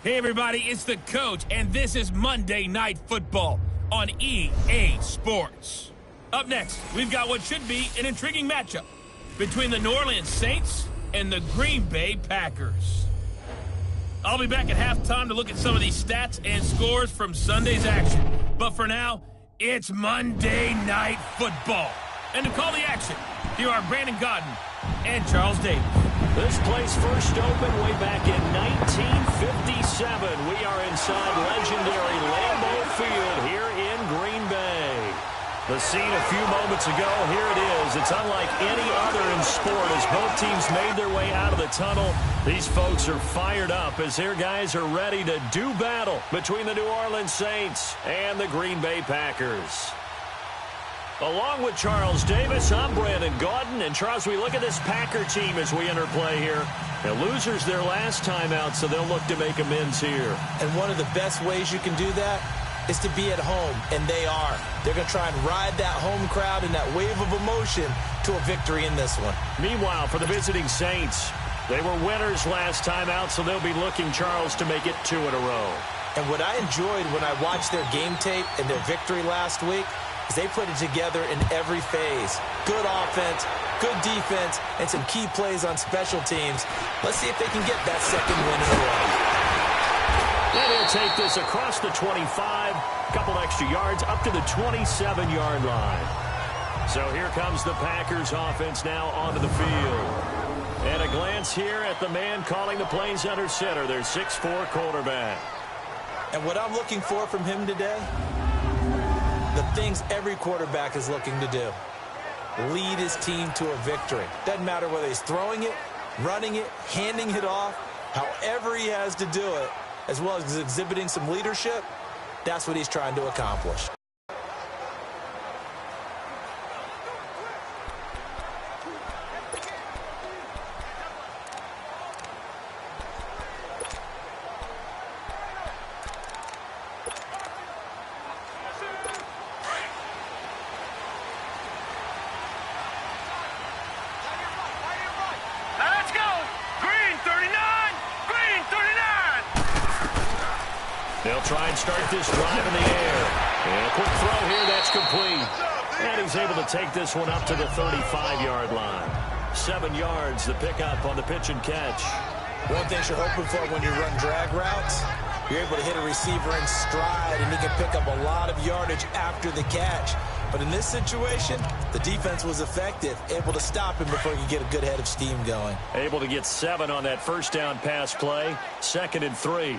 Hey everybody, it's the coach, and this is Monday Night Football on EA Sports. Up next, we've got what should be an intriguing matchup between the New Orleans Saints and the Green Bay Packers. I'll be back at halftime to look at some of these stats and scores from Sunday's action. But for now, it's Monday Night Football. And to call the action, here are Brandon Godden and Charles Davis. This place first opened way back in 1957. We are inside legendary Lambeau Field here in Green Bay. The scene a few moments ago, here it is. It's unlike any other in sport as both teams made their way out of the tunnel. These folks are fired up as their guys are ready to do battle between the New Orleans Saints and the Green Bay Packers. Along with Charles Davis, I'm Brandon Godden. And Charles, we look at this Packer team as we enter play here. The losers their last time out, so they'll look to make amends here. And one of the best ways you can do that is to be at home, and they are. They're going to try and ride that home crowd and that wave of emotion to a victory in this one. Meanwhile, for the visiting Saints, they were winners last time out, so they'll be looking, Charles, to make it 2 in a row. And what I enjoyed when I watched their game tape and their victory last week is they put it together in every phase. Good offense, good defense, and some key plays on special teams. Let's see if they can get that second win in a row. And he'll take this across the 25, couple extra yards up to the 27-yard line. So here comes the Packers offense now onto the field. And a glance here at the man calling the plays under center, their 6'4" quarterback. And what I'm looking for from him today, the things every quarterback is looking to do. Lead his team to a victory. Doesn't matter whether he's throwing it, running it, handing it off, however he has to do it, as well as exhibiting some leadership, that's what he's trying to accomplish. They'll try and start this drive in the air. And a quick throw here, that's complete. And he's able to take this one up to the 35-yard line. 7 yards, the pickup on the pitch and catch. One thing you're hoping for when you run drag routes, you're able to hit a receiver in stride, and he can pick up a lot of yardage after the catch. But in this situation, the defense was effective, able to stop him before he could get a good head of steam going. Able to get 7 on that first down pass play. 2nd and 3.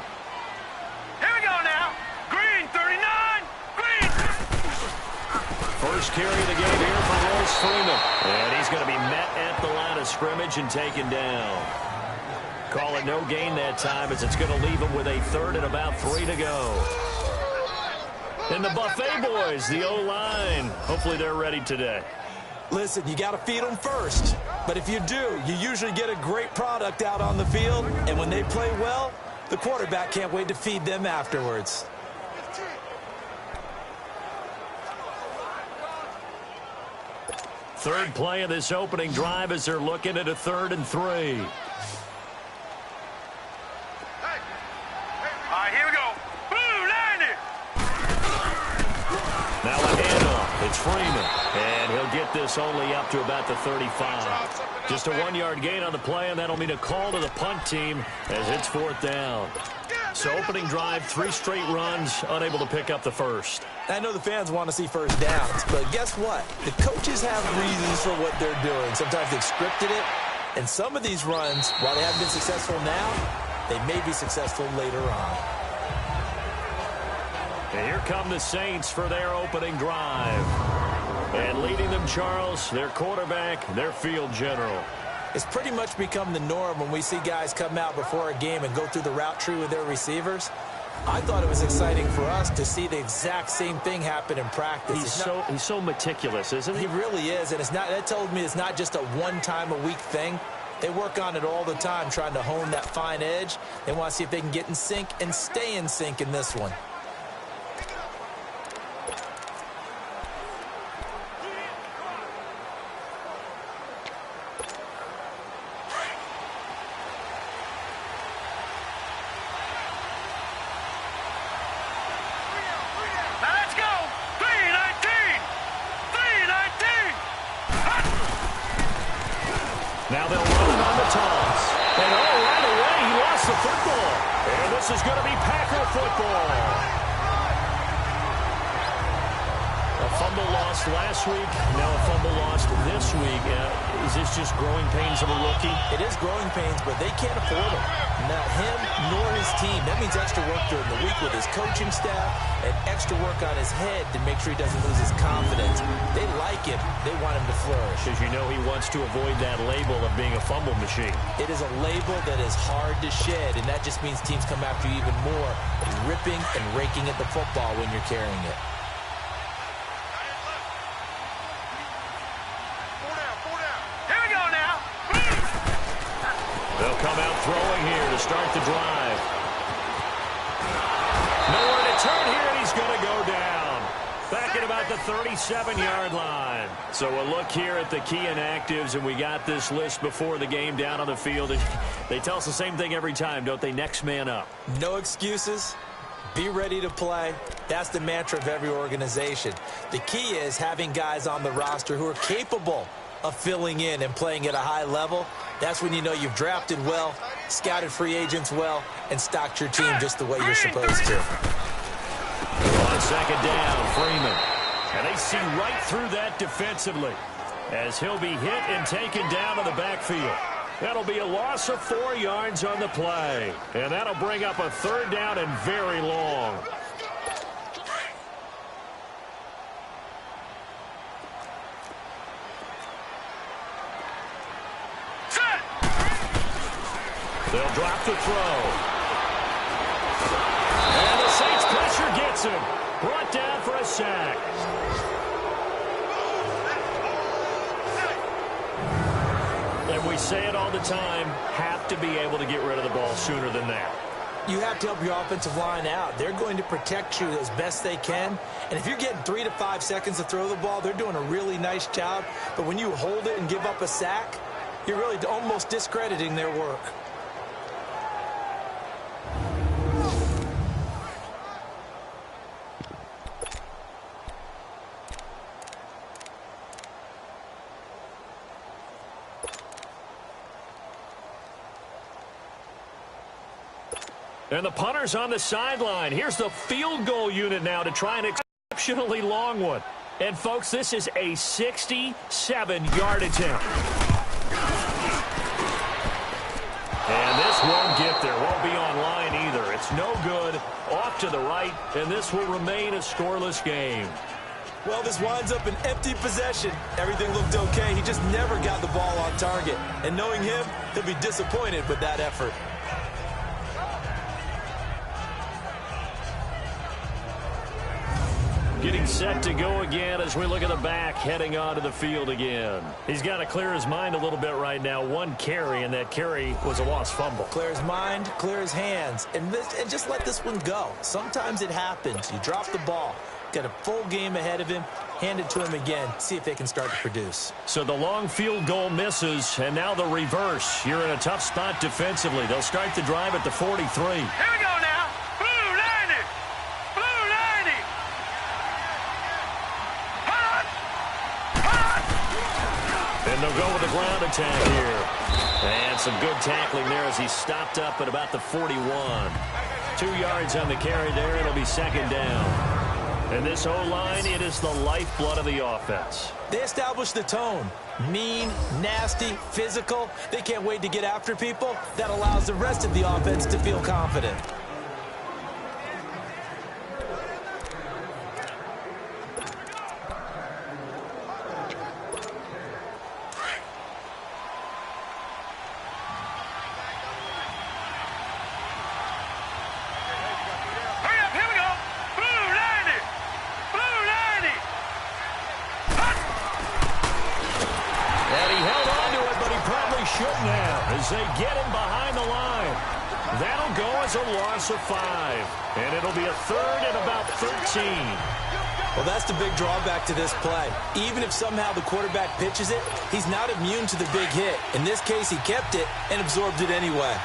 First carry of the game here for Royce Freeman. And he's going to be met at the line of scrimmage and taken down. Call it no gain that time as it's going to leave him with a 3rd and about 3 to go. And the Buffet boys, the O-line, hopefully they're ready today. Listen, you got to feed them first. But if you do, you usually get a great product out on the field. And when they play well, the quarterback can't wait to feed them afterwards. Third play of this opening drive as they're looking at a 3rd and 3. All right, here we go. Blue, line it. Now a handoff. It's Freeman. And he'll get this only up to about the 35. Just a 1-yard gain on the play, and that'll mean a call to the punt team as it's 4th down. So opening drive, 3 straight runs, unable to pick up the first. I know the fans want to see first downs, but guess what? The coaches have reasons for what they're doing. Sometimes they've scripted it, and some of these runs, while they haven't been successful now, they may be successful later on. And here come the Saints for their opening drive. And leading them, Charles, their quarterback, their field general. It's pretty much become the norm when we see guys come out before a game and go through the route tree with their receivers. I thought it was exciting for us to see the exact same thing happen in practice. He's so meticulous, isn't he? He really is, and that told me it's not just a one-time-a-week thing. They work on it all the time, trying to hone that fine edge. They want to see if they can get in sync and stay in sync in this one. Now they'll run it on the toss. And right away, he lost the football. And this is going to be Packer football. A fumble lost last week, now a fumble lost this week. Is this just growing pains of a rookie? It is growing pains, but they can't afford him. Not him nor his team. That means extra work during the week with his coaching staff and extra work on his head to make sure he doesn't lose his confidence. They like him. They want him to flourish. Because you know he wants to avoid that label of being a fumble machine. It is a label that is hard to shed, and that just means teams come after you even more, ripping and raking at the football when you're carrying it. They'll come out throwing here to start the drive. Nowhere to turn here, and he's going to go down. Back at about the 37-yard line. So a look here at the key inactives, and we got this list before the game down on the field. They tell us the same thing every time, don't they? Next man up. No excuses. Be ready to play. That's the mantra of every organization. The key is having guys on the roster who are capable of filling in and playing at a high level. That's when you know you've drafted well, scouted free agents well, and stocked your team just the way you're supposed to. On second down, Freeman. And they see right through that defensively as he'll be hit and taken down to the backfield. That'll be a loss of 4 yards on the play. And that'll bring up a third down and very long. They'll drop the throw. And the Saints pressure gets him. Brought down for a sack. And we say it all the time, have to be able to get rid of the ball sooner than that. You have to help your offensive line out. They're going to protect you as best they can. And if you're getting 3 to 5 seconds to throw the ball, they're doing a really nice job. But when you hold it and give up a sack, you're really almost discrediting their work. And the punter's on the sideline. Here's the field goal unit now to try an exceptionally long one. And, folks, this is a 67-yard attempt. And this won't get there. Won't be on line either. It's no good. Off to the right, and this will remain a scoreless game. Well, this winds up an empty possession. Everything looked okay. He just never got the ball on target. And knowing him, he'll be disappointed with that effort. Getting set to go again as we look at the back, heading onto the field again. He's got to clear his mind a little bit right now. One carry, and that carry was a lost fumble. Clear his mind, clear his hands, and just let this one go. Sometimes it happens. You drop the ball. Got a full game ahead of him. Hand it to him again. See if they can start to produce. So the long field goal misses, and now the reverse. You're in a tough spot defensively. They'll start the drive at the 43. Here we go now. Blue 90. Blue 90. Hot. Hot. And they'll go with the ground attack here. And some good tackling there as he stopped up at about the 41. 2 yards on the carry there. It'll be second down. And this O-line, it is the lifeblood of the offense. They established the tone. Mean, nasty, physical. They can't wait to get after people. That allows the rest of the offense to feel confident. As they get him behind the line. That'll go as a loss of 5. And it'll be a third and about 13. Well, that's the big drawback to this play. Even if somehow the quarterback pitches it, he's not immune to the big hit. In this case, he kept it and absorbed it anyway.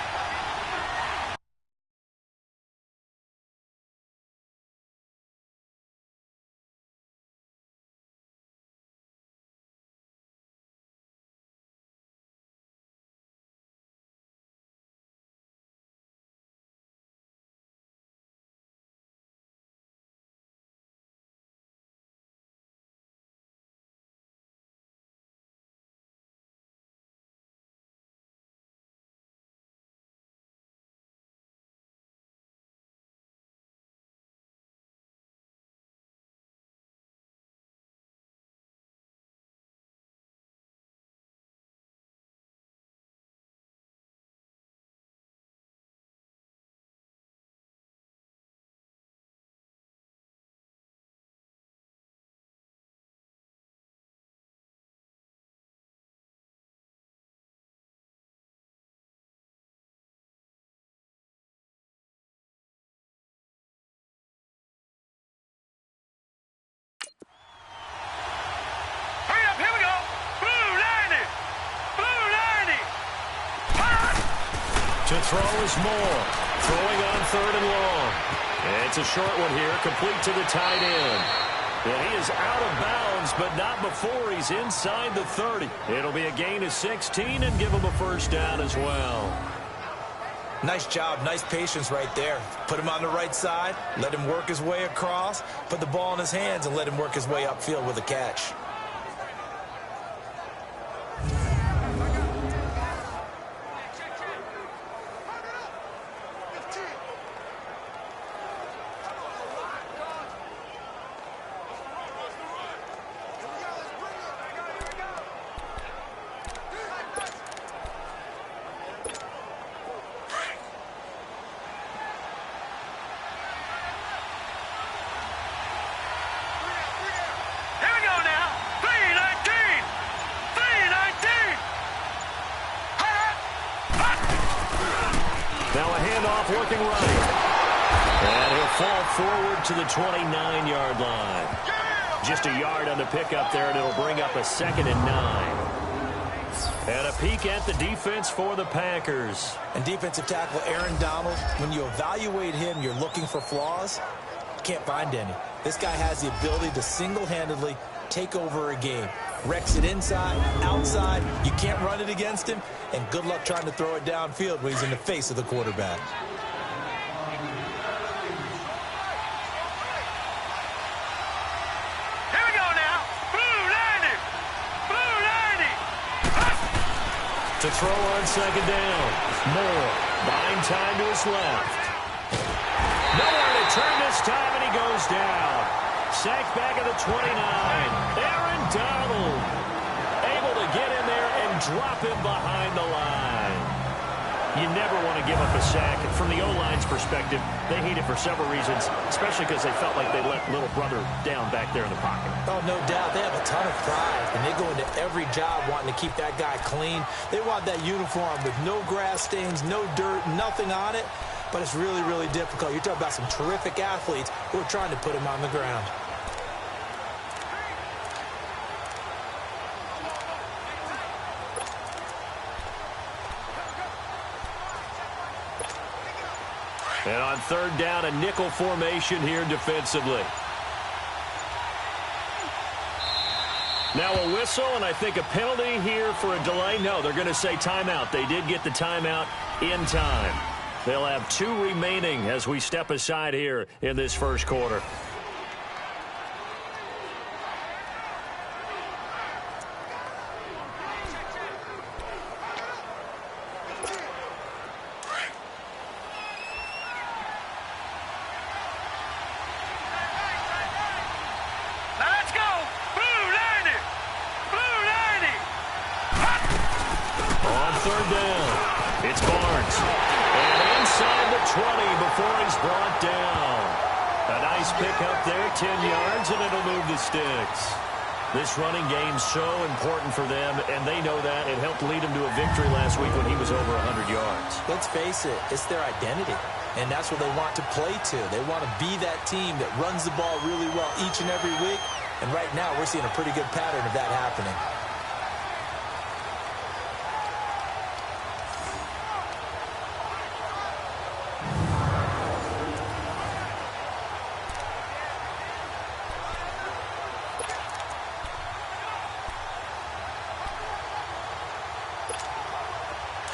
throw is Moore. Throwing on 3rd and long. It's a short one here, complete to the tight end. And he is out of bounds, but not before he's inside the 30. It'll be a gain of 16 and give him a first down as well. Nice job, nice patience right there. Put him on the right side, let him work his way across, put the ball in his hands, and let him work his way upfield with a catch. Now a handoff working right. And he'll fall forward to the 29-yard line. Just a yard on the pickup there, and it'll bring up a 2nd and 9. And a peek at the defense for the Packers. And defensive tackle Aaron Donald, when you evaluate him, you're looking for flaws. You can't find any. This guy has the ability to single-handedly take over a game. Wrecks it inside, outside. You can't run it against him. And good luck trying to throw it downfield when he's in the face of the quarterback. Here we go now. Blue 90. Blue 90. To throw on 2nd down. Moore buying time to his left. Nowhere to turn this time, and he goes down. Sacked back at the 29. Aaron Donald able to get in there and drop him behind the line. You never want to give up a sack. And from the O-line's perspective, they hate it for several reasons, especially because they felt like they let little brother down back there in the pocket. Oh, no doubt. They have a ton of pride, and they go into every job wanting to keep that guy clean. They want that uniform with no grass stains, no dirt, nothing on it. But it's really, really difficult. You're talking about some terrific athletes who are trying to put him on the ground. And on 3rd down, a nickel formation here defensively. Now a whistle, and I think a penalty here for a delay. No, they're going to say timeout. They did get the timeout in time. They'll have 2 remaining as we step aside here in this first quarter. Brought down. A nice pickup there, 10 yards, and it'll move the sticks. This running game's so important for them, and they know that. It helped lead them to a victory last week when he was over 100 yards. Let's face it, it's their identity, and that's what they want to play to. They want to be that team that runs the ball really well each and every week, and right now we're seeing a pretty good pattern of that happening.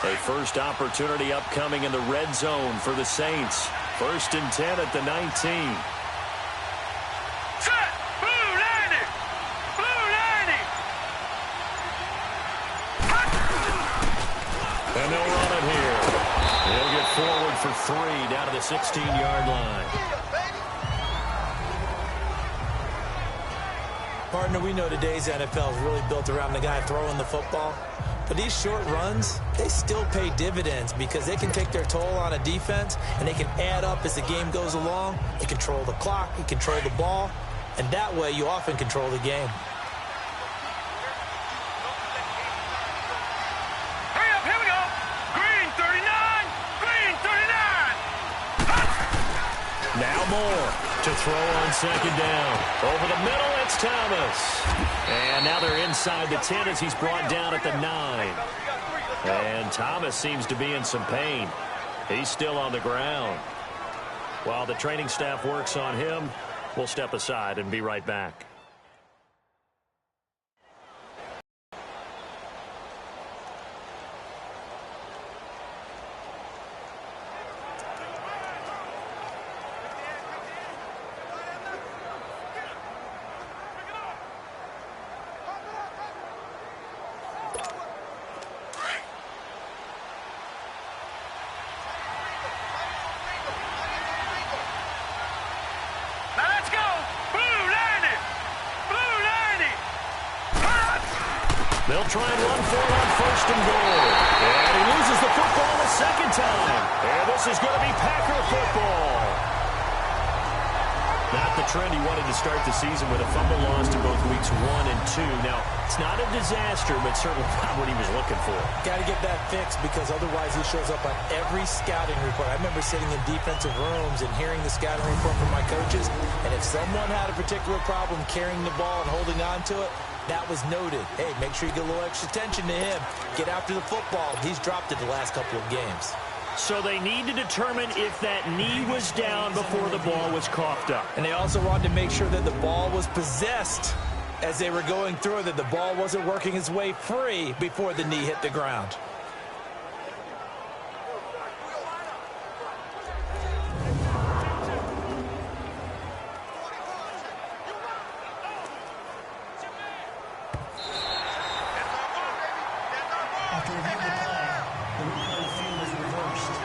A first opportunity upcoming in the red zone for the Saints. 1st and 10 at the 19. Set! Blue 90! Blue 90! And they'll run it here. They'll get forward for 3 down to the 16-yard line. Partner, we know today's NFL is really built around the guy throwing the football. But these short runs, they still pay dividends because they can take their toll on a defense, and they can add up as the game goes along. They control the clock, they control the ball, and that way you often control the game. Hurry up, here we go. Green 39, green 39. Now Moore to throw on 2nd down. Over the middle, it's Thomas. And now they're inside the 10 as he's brought down at the 9. And Thomas seems to be in some pain. He's still on the ground. While the training staff works on him, we'll step aside and be right back. They'll try and run for it on first and goal. And he loses the football a second time. And this is going to be Packer football. Not the trend he wanted to start the season with a fumble loss to both weeks 1 and 2. Now, it's not a disaster, but certainly not what he was looking for. Got to get that fixed because otherwise he shows up on every scouting report. I remember sitting in defensive rooms and hearing the scouting report from my coaches, and if someone had a particular problem carrying the ball and holding on to it, that was noted. Hey, make sure you get a little extra attention to him. Get after the football. He's dropped it the last couple of games. So they need to determine if that knee was down before the ball was coughed up. And they also wanted to make sure that the ball was possessed as they were going through it, that the ball wasn't working its way free before the knee hit the ground. After reviewing the play, the replay of the field is reversed.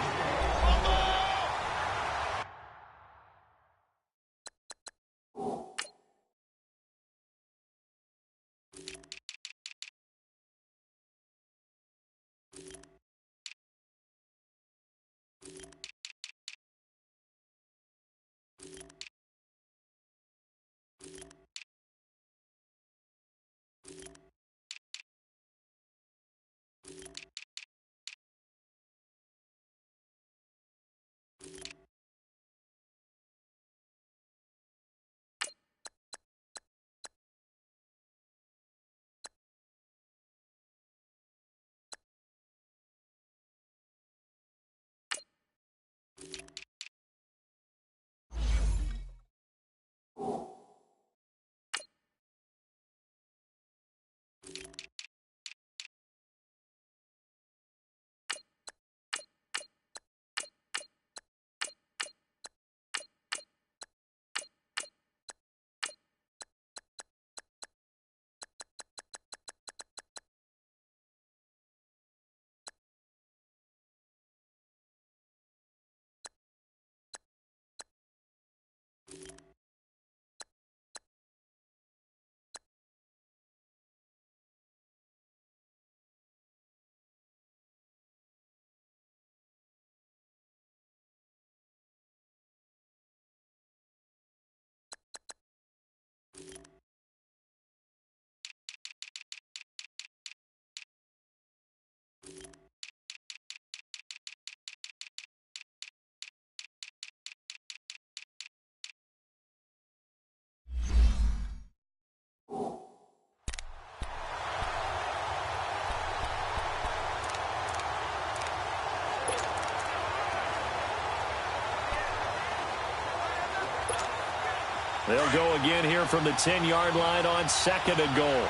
They'll go again here from the 10-yard line on second and goal.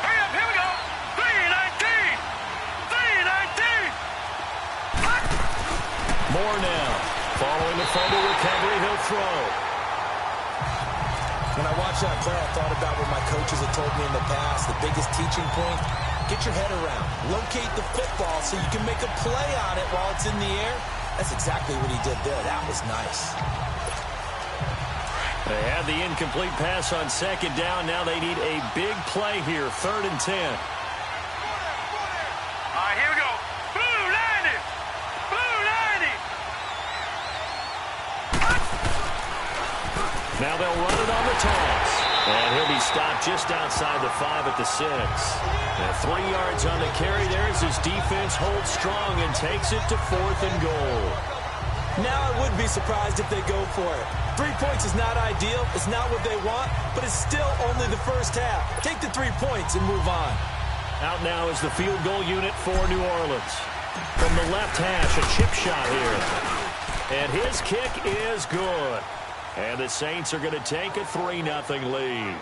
Hurry up, here we go. 319. 319. Moore now. Following the fumble recovery, he'll throw. When I watched that play, I thought about what my coaches had told me in the past. The biggest teaching point, get your head around. Locate the football so you can make a play on it while it's in the air. That's exactly what he did there. That was nice. They had the incomplete pass on second down. Now they need a big play here, 3rd and 10. All right, here we go. Blue 90. Blue 90. Now they'll run it on the toss. And he'll be stopped just outside the 5 at the 6. Now 3 yards on the carry there as his defense holds strong and takes it to 4th and goal. Now I would be surprised if they go for it. 3 points is not ideal. It's not what they want, but it's still only the first half. Take the 3 points and move on. Out now is the field goal unit for New Orleans. From the left hash, a chip shot here. And his kick is good. And the Saints are going to take a 3-0 lead.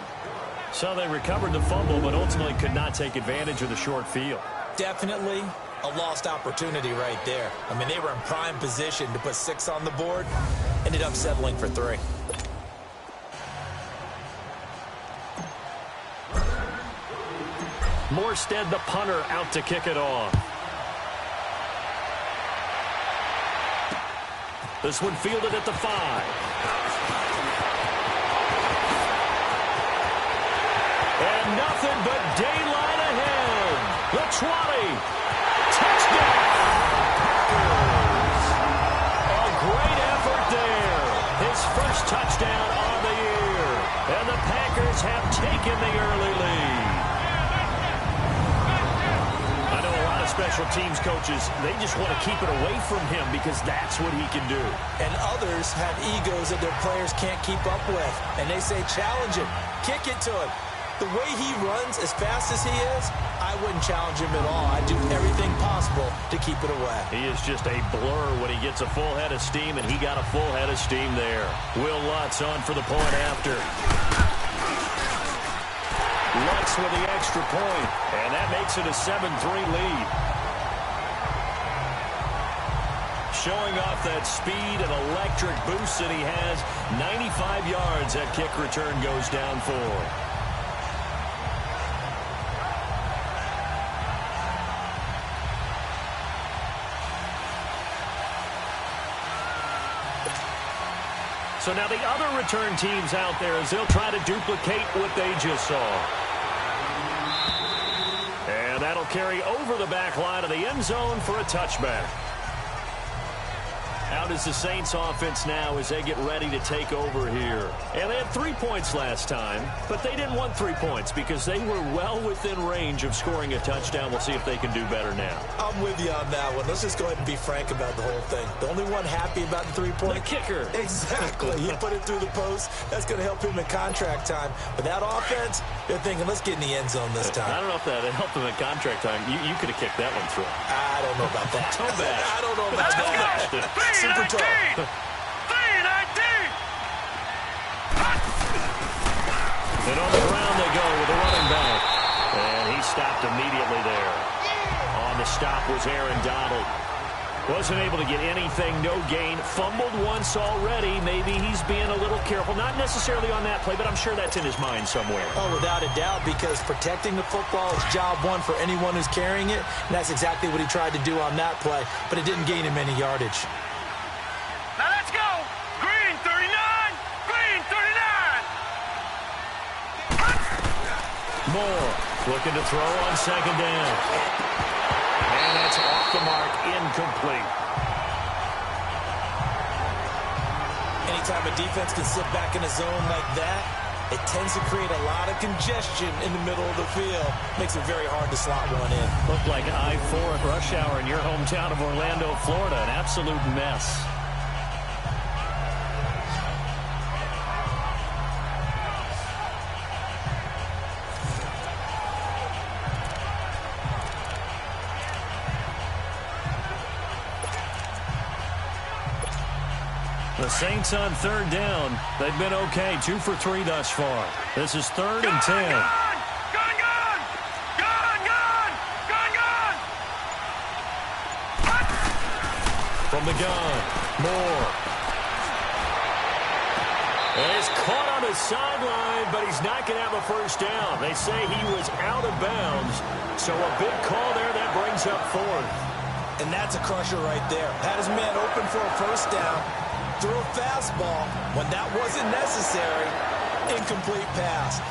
So they recovered the fumble, but ultimately could not take advantage of the short field. Definitely a lost opportunity right there. I mean, they were in prime position to put 6 on the board. Ended up settling for 3. Morstead, the punter, out to kick it off. This one fielded at the 5. And nothing but daylight ahead. The 20. Touchdown. A great effort there. His first touchdown on the year. And the Packers have taken the early lead. I know a lot of special teams coaches, they just want to keep it away from him because that's what he can do. And others have egos that their players can't keep up with. And they say, challenge him. Kick it to him. The way he runs as fast as he is, I wouldn't challenge him at all. I'd do everything possible to keep it away. He is just a blur when he gets a full head of steam, and he got a full head of steam there. Will Lutz on for the point after. Lutz with the extra point, and that makes it a 7-3 lead. Showing off that speed and electric boost that he has. 95 yards that kick return goes down for. So now the other return teams out there as they'll try to duplicate what they just saw. And that'll carry over the back line of the end zone for a touchback. Out is the Saints offense now as they get ready to take over here. And they had 3 points last time, but they didn't want 3 points because they were well within range of scoring a touchdown. We'll see if they can do better now. I'm with you on that one. Let's just go ahead and be frank about the whole thing. The only one happy about the 3-point. The kicker. Exactly. He put it through the post. That's going to help him in contract time. But that offense, they're thinking, let's get in the end zone this time. I don't know if that helped him in contract time. You could have kicked that one through. I don't know about that. Toe bash. I don't know about that. Super toe. 3-19. And on the ground they go with a running back. And he stopped immediately there. On the stop was Aaron Donald. Wasn't able to get anything, no gain. Fumbled once already. Maybe he's being a little careful. Not necessarily on that play, but I'm sure that's in his mind somewhere. Oh, without a doubt, because protecting the football is job one for anyone who's carrying it. And that's exactly what he tried to do on that play, but it didn't gain him any yardage. Now let's go. Green 39. Green 39. Moore looking to throw on second down. And that's off the mark, incomplete. Anytime a defense can sit back in a zone like that, it tends to create a lot of congestion in the middle of the field. Makes it very hard to slot one in. Looked like I-4 at rush hour in your hometown of Orlando, Florida. An absolute mess. The Saints on third down. They've been okay. 2 for 3 thus far. This is 3rd and 10. Gun. From the gun, Moore. And he's caught on the sideline, but he's not going to have a first down. They say he was out of bounds. So a big call there that brings up 4th. And that's a crusher right there. Had his man open for a first down. Threw a fastball when that wasn't necessary. Incomplete pass.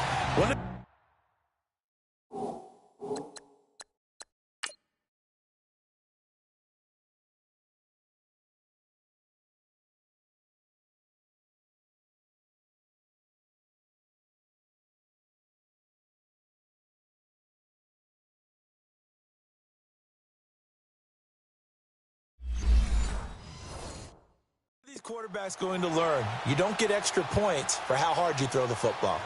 These quarterbacks going to learn. You don't get extra points for how hard you throw the football.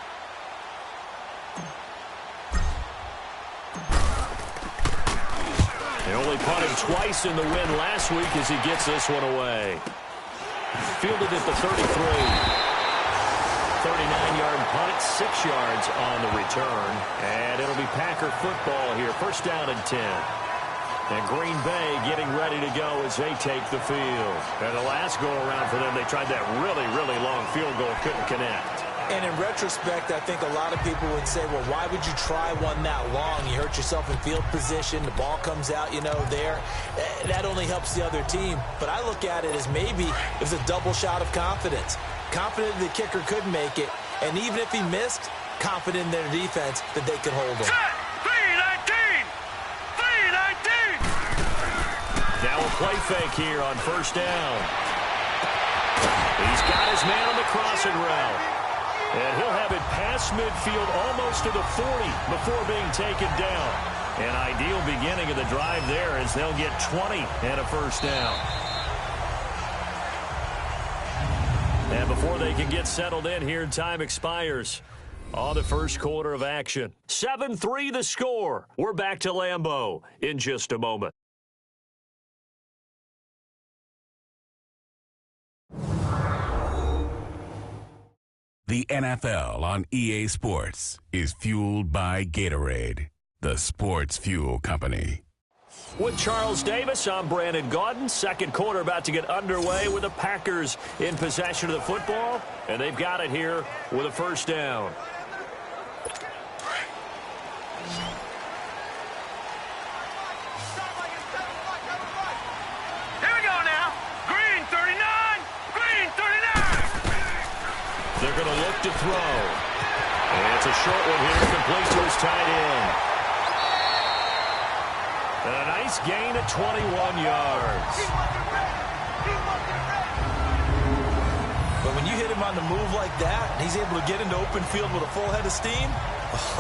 They only punted twice in the win last week as he gets this one away. Fielded at the 33. 39-yard punt, 6 yards on the return. And it'll be Packer football here. First down and 10. And Green Bay getting ready to go as they take the field. And the last go-around for them, they tried that really, really long field goal, couldn't connect. And in retrospect, I think a lot of people would say, well, why would you try one that long? You hurt yourself in field position. The ball comes out, there. That only helps the other team. But I look at it as maybe it was a double shot of confidence. Confident the kicker could make it. And even if he missed, confident in their defense that they could hold him. Now a play fake here on first down. He's got his man on the crossing route. And he'll have it past midfield almost to the 40 before being taken down. An ideal beginning of the drive there as they'll get 20 and a first down. And before they can get settled in here, time expires on the first quarter of action. 7-3 the score. We're back to Lambeau in just a moment. The NFL on EA Sports is fueled by Gatorade, the sports fuel company. With Charles Davis, I'm Brandon Gaudin. Second quarter about to get underway with the Packers in possession of the football, and they've got it here with a first down. Here we go now. Green 39. Green 39. They're going to look to throw. And it's a short one here, complete to his tight end. And a nice gain of 21 yards. But when you hit him on the move like that, he's able to get into open field with a full head of steam,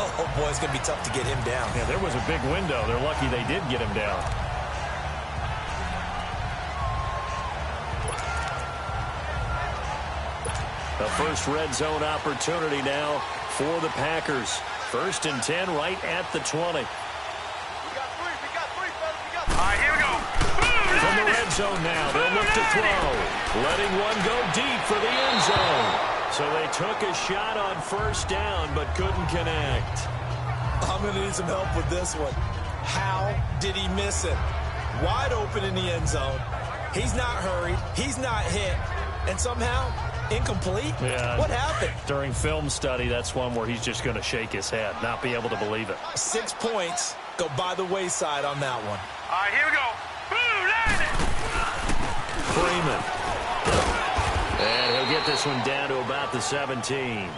oh boy, it's going to be tough to get him down. Yeah, there was a big window. They're lucky they did get him down. The first red zone opportunity now for the Packers. First and 10 right at the 20. All right, here we go. From the red zone now, they'll look to throw. Letting one go deep for the end zone. So they took a shot on first down, but couldn't connect. I'm going to need some help with this one. How did he miss it? Wide open in the end zone. He's not hurried. He's not hit. And somehow, incomplete? Yeah. What happened? During film study, that's one where he's just going to shake his head, not be able to believe it. 6 points go by the wayside on that one. All right, here we go. Freeman. And he'll get this one down to about the 17.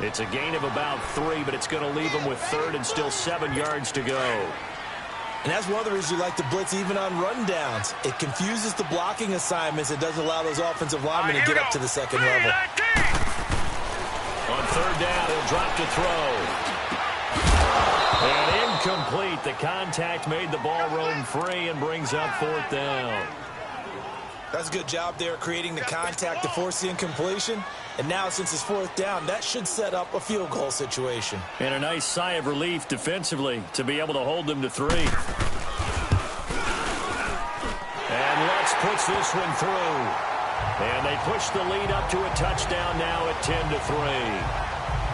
It's a gain of about 3, but it's going to leave him with third and still 7 yards to go. And that's one of the reasons you like to blitz even on rundowns. It confuses the blocking assignments. It doesn't allow those offensive linemen to get up to the second level. On third down, he'll drop to throw. And incomplete. The contact made the ball roam free and brings up fourth down. That's a good job there creating the contact to force the incompletion. And now, since it's fourth down, that should set up a field goal situation. And a nice sigh of relief defensively to be able to hold them to 3. And Lutz puts this one through. And they push the lead up to a touchdown now at 10-3.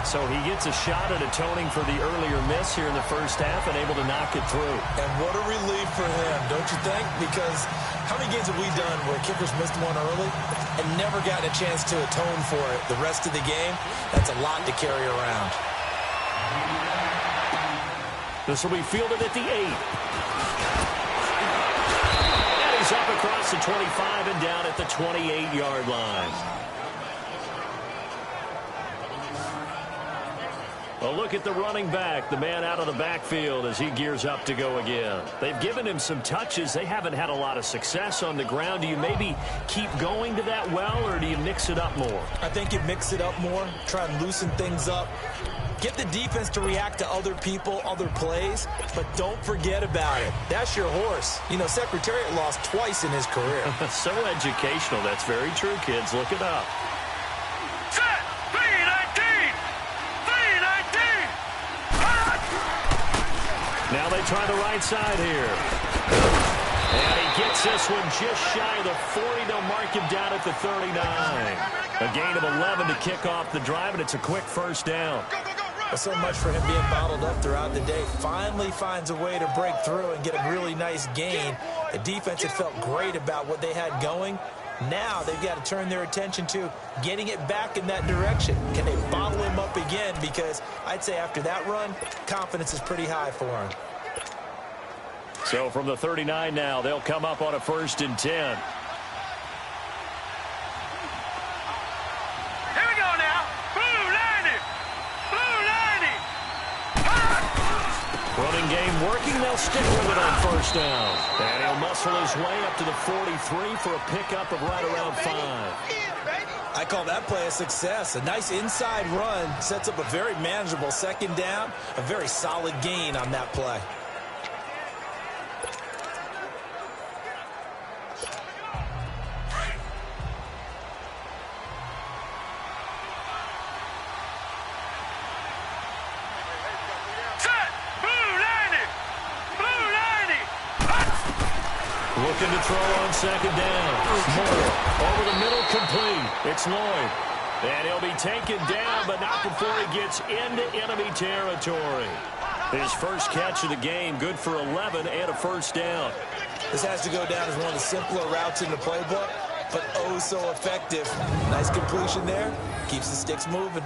So he gets a shot at atoning for the earlier miss here in the first half and able to knock it through. And what a relief for him, don't you think? Because how many games have we done where kickers missed one early and never gotten a chance to atone for it the rest of the game? That's a lot to carry around. This will be fielded at the 8. And he's up across the 25 and down at the 28-yard line. A look at the running back, the man out of the backfield as he gears up to go again. They've given him some touches. They haven't had a lot of success on the ground. Do you maybe keep going to that well, or do you mix it up more? I think you mix it up more, try and loosen things up. Get the defense to react to other people, other plays, but don't forget about it. That's your horse. You know, Secretariat lost twice in his career. So educational. That's very true, kids. Look it up. Set. 319. 319. Now they try the right side here. And he gets this one just shy of the 40. They'll mark him down at the 39. A gain of 11 to kick off the drive, and it's a quick first down. Well, so much for him being bottled up throughout the day. Finally finds a way to break through and get a really nice gain. The defense had felt great about what they had going. Now they've got to turn their attention to getting it back in that direction. Can they bottle him up again? Because I'd say after that run, confidence is pretty high for him. So from the 39 now, they'll come up on a 1st and 10. Here we go now. Blue 90. Blue 90. Running game working. They'll stick with it on 1st down. And he'll muscle his way up to the 43 for a pickup of right around 5. I call that play a success. A nice inside run sets up a very manageable 2nd down. A very solid gain on that play. Looking to throw on 2nd down. Moore over the middle, complete. It's Lloyd. And he'll be taken down, but not before he gets into enemy territory. His first catch of the game, good for 11 and a 1st down. This has to go down as one of the simpler routes in the playbook, but oh so effective. Nice completion there. Keeps the sticks moving.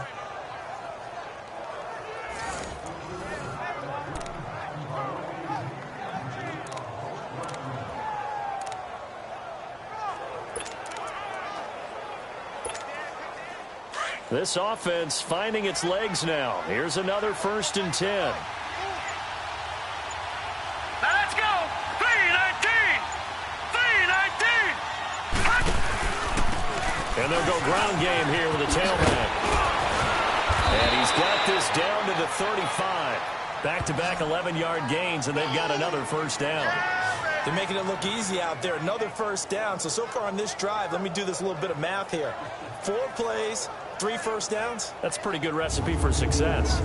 This offense finding its legs now. Here's another 1st and 10. Now let's go. 319. 319. And they'll go ground game here with a tailback. And he's got this down to the 35. Back-to-back 11-yard gains, and they've got another 1st down. They're making it look easy out there. Another 1st down. So far on this drive, let me do this little bit of math here. 4 plays, 3 1st downs. That's a pretty good recipe for success.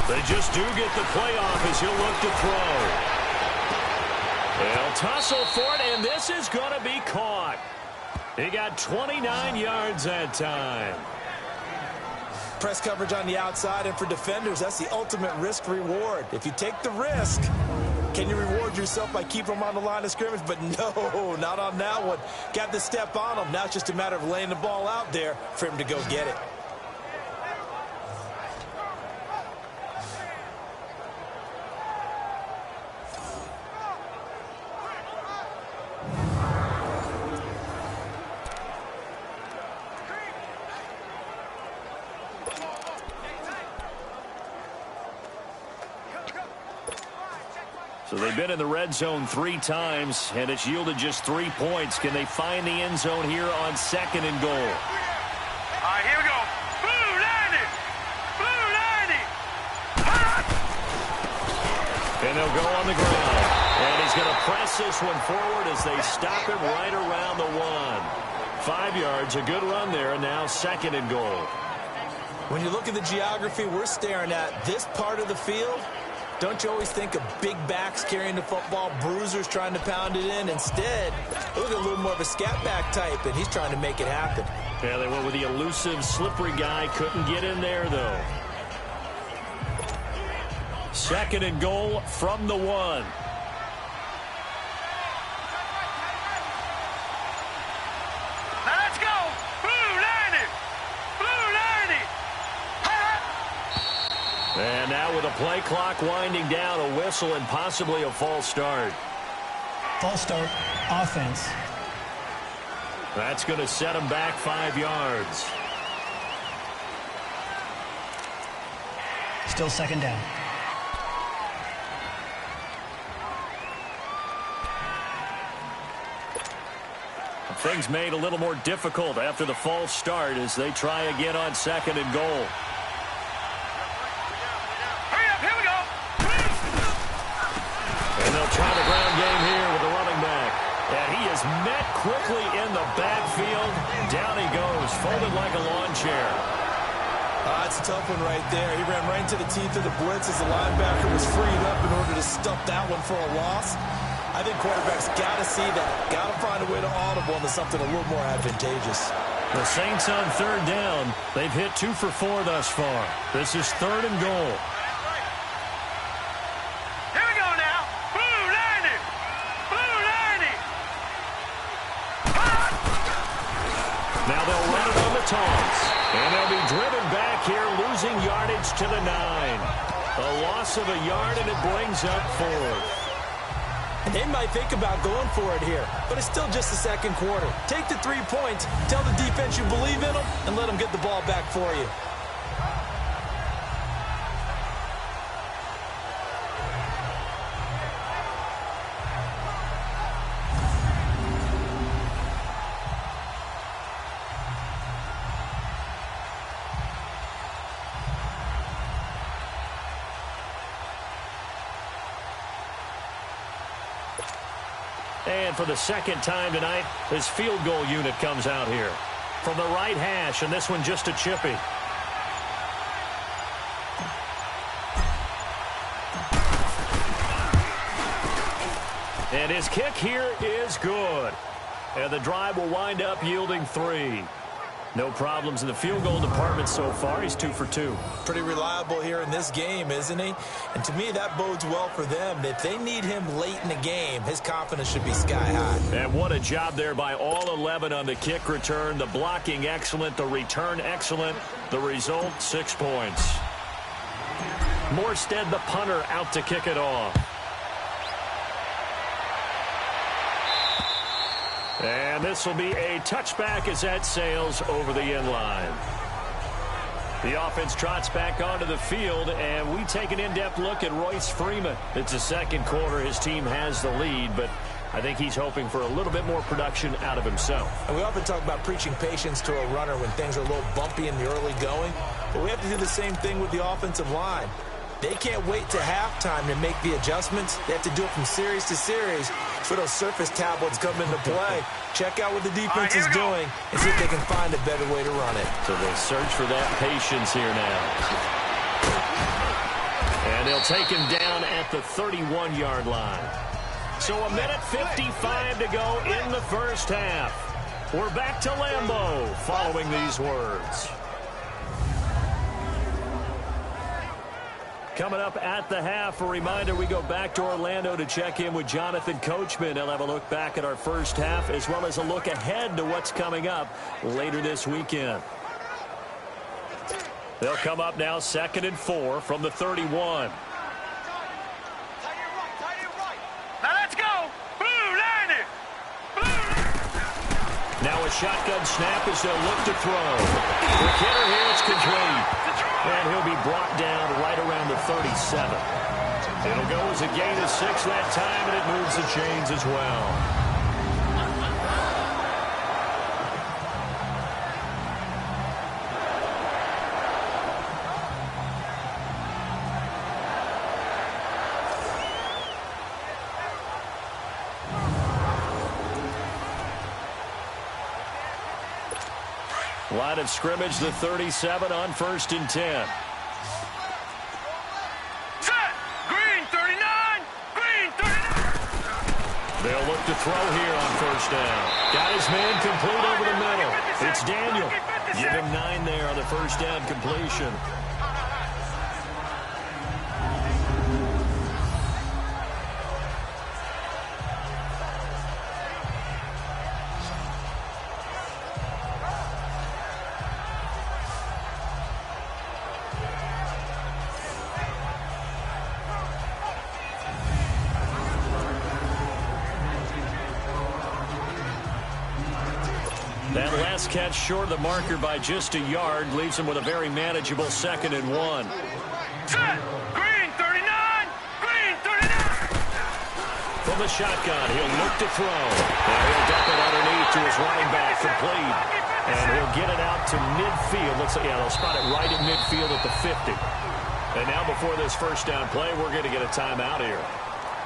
They just do get the play off as he'll look to throw. They'll tussle for it, and this is going to be caught. He got 29 yards that time. Press coverage on the outside, and for defenders, that's the ultimate risk-reward. If you take the risk, can you reward yourself by keeping them on the line of scrimmage? But no, not on that one. Got the step on him. Now it's just a matter of laying the ball out there for him to go get it. So they've been in the red zone 3 times, and it's yielded just 3 points. Can they find the end zone here on 2nd and goal? All right, here we go. Blue 90. Blue 90. And they'll go on the ground. And he's going to press this one forward as they stop him right around the 1. 5 yards, a good run there, and now 2nd and goal. When you look at the geography we're staring at, this part of the field, don't you always think of big backs carrying the football, bruisers trying to pound it in? Instead, look at a little more of a scat back type, and he's trying to make it happen. Yeah, they went with the elusive, slippery guy. Couldn't get in there, though. 2nd and goal from the 1. Let's go. Blue 90. Blue 90. And now with the play clock winding down, a whistle and possibly a false start. False start, offense. That's going to set him back 5 yards. Still 2nd down. Things made a little more difficult after the false start as they try again on 2nd and goal. Hurry up, here we go. And they'll try the ground game here with the running back. And he is met quickly in the backfield. Down he goes, folded like a lawn chair. It's a tough one right there. He ran right into the teeth of the blitz as the linebacker was freed up in order to stuff that one for a loss. I think quarterbacks got to see that. Got to find a way to audible into something a little more advantageous. The Saints on 3rd down. They've hit 2 for 4 thus far. This is 3rd and goal. Here we go now. Blue 90. Blue 90. Now they'll run it on the taunts. And they'll be driven back here, losing yardage to the 9. A loss of a yard, and it brings up 4th. They might think about going for it here, but it's still just the 2nd quarter. Take the 3 points, tell the defense you believe in them, and let them get the ball back for you. And for the 2nd time tonight, this field goal unit comes out here. From the right hash, and this one just a chippy. And his kick here is good. And the drive will wind up yielding 3. No problems in the field goal department so far. He's 2 for 2. Pretty reliable here in this game, isn't he? And to me, that bodes well for them. If they need him late in the game, his confidence should be sky high. And what a job there by all 11 on the kick return. The blocking excellent, the return excellent. The result, 6 points. Morstead, the punter, out to kick it off. And this will be a touchback as that sails over the end line. The offense trots back onto the field, and we take an in-depth look at Royce Freeman. It's the 2nd quarter. His team has the lead, but I think he's hoping for a little bit more production out of himself. And we often talk about preaching patience to a runner when things are a little bumpy in the early going, but we have to do the same thing with the offensive line. They can't wait to halftime to make the adjustments. They have to do it from series to series for those surface tablets come into play. Check out what the defense is doing and see if they can find a better way to run it. So they'll search for that patience here now. And they'll take him down at the 31-yard line. So 1:55 to go in the first half. We're back to Lambeau following these words. Coming up at the half, a reminder, we go back to Orlando to check in with Jonathan Coachman. He'll have a look back at our first half as well as a look ahead to what's coming up later this weekend. They'll come up now 2nd and 4 from the 31. Now let's go. Blue 90. Now a shotgun snap as they'll look to throw. The kicker here, it's complete. And he'll be brought down right around the 37. It'll go as a gain of 6 that time, and it moves the chains as well. Line of scrimmage, the 37 on 1st and 10. Set. Green 39. Green 39. They'll look to throw here on 1st down. Got his man complete over the middle. It's Daniel. Give him 9 there on the 1st down completion. That last catch short of the marker by just a yard leaves him with a very manageable 2nd and 1. Set. Green 39. Green 39. From from the shotgun. He'll look to throw. And he'll dump it underneath to his running back, complete. And he'll get it out to midfield. Looks like, they'll spot it right at midfield at the 50. And now before this first down play, we're going to get a timeout here,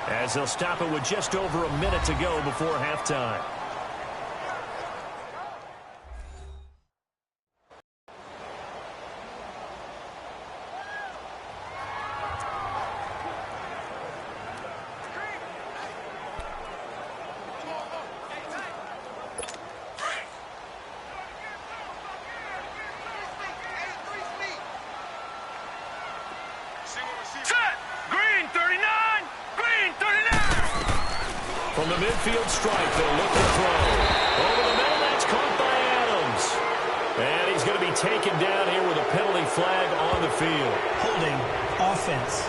as they'll stop it with just over a minute to go before halftime. From the midfield strike, they'll look to throw. Over the middle, that's caught by Adams. And he's going to be taken down here with a penalty flag on the field. Holding offense.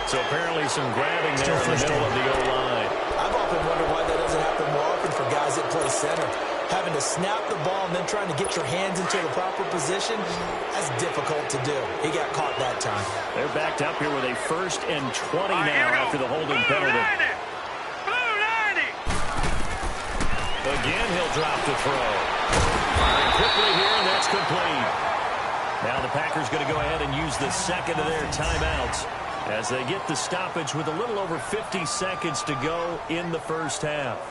So apparently some grabbing there in the middle of the O-line. I've often wondered why that doesn't happen more often for guys that play center. Having to snap the ball and then trying to get your hands into the proper position, that's difficult to do. He got caught that time. They're backed up here with a 1st and 20 now after the holding penalty. Blue 90. Again, he'll drop the throw. Firing quickly here, and that's complete. Now the Packers going to go ahead and use the second of their timeouts as they get the stoppage with a little over 50 seconds to go in the first half.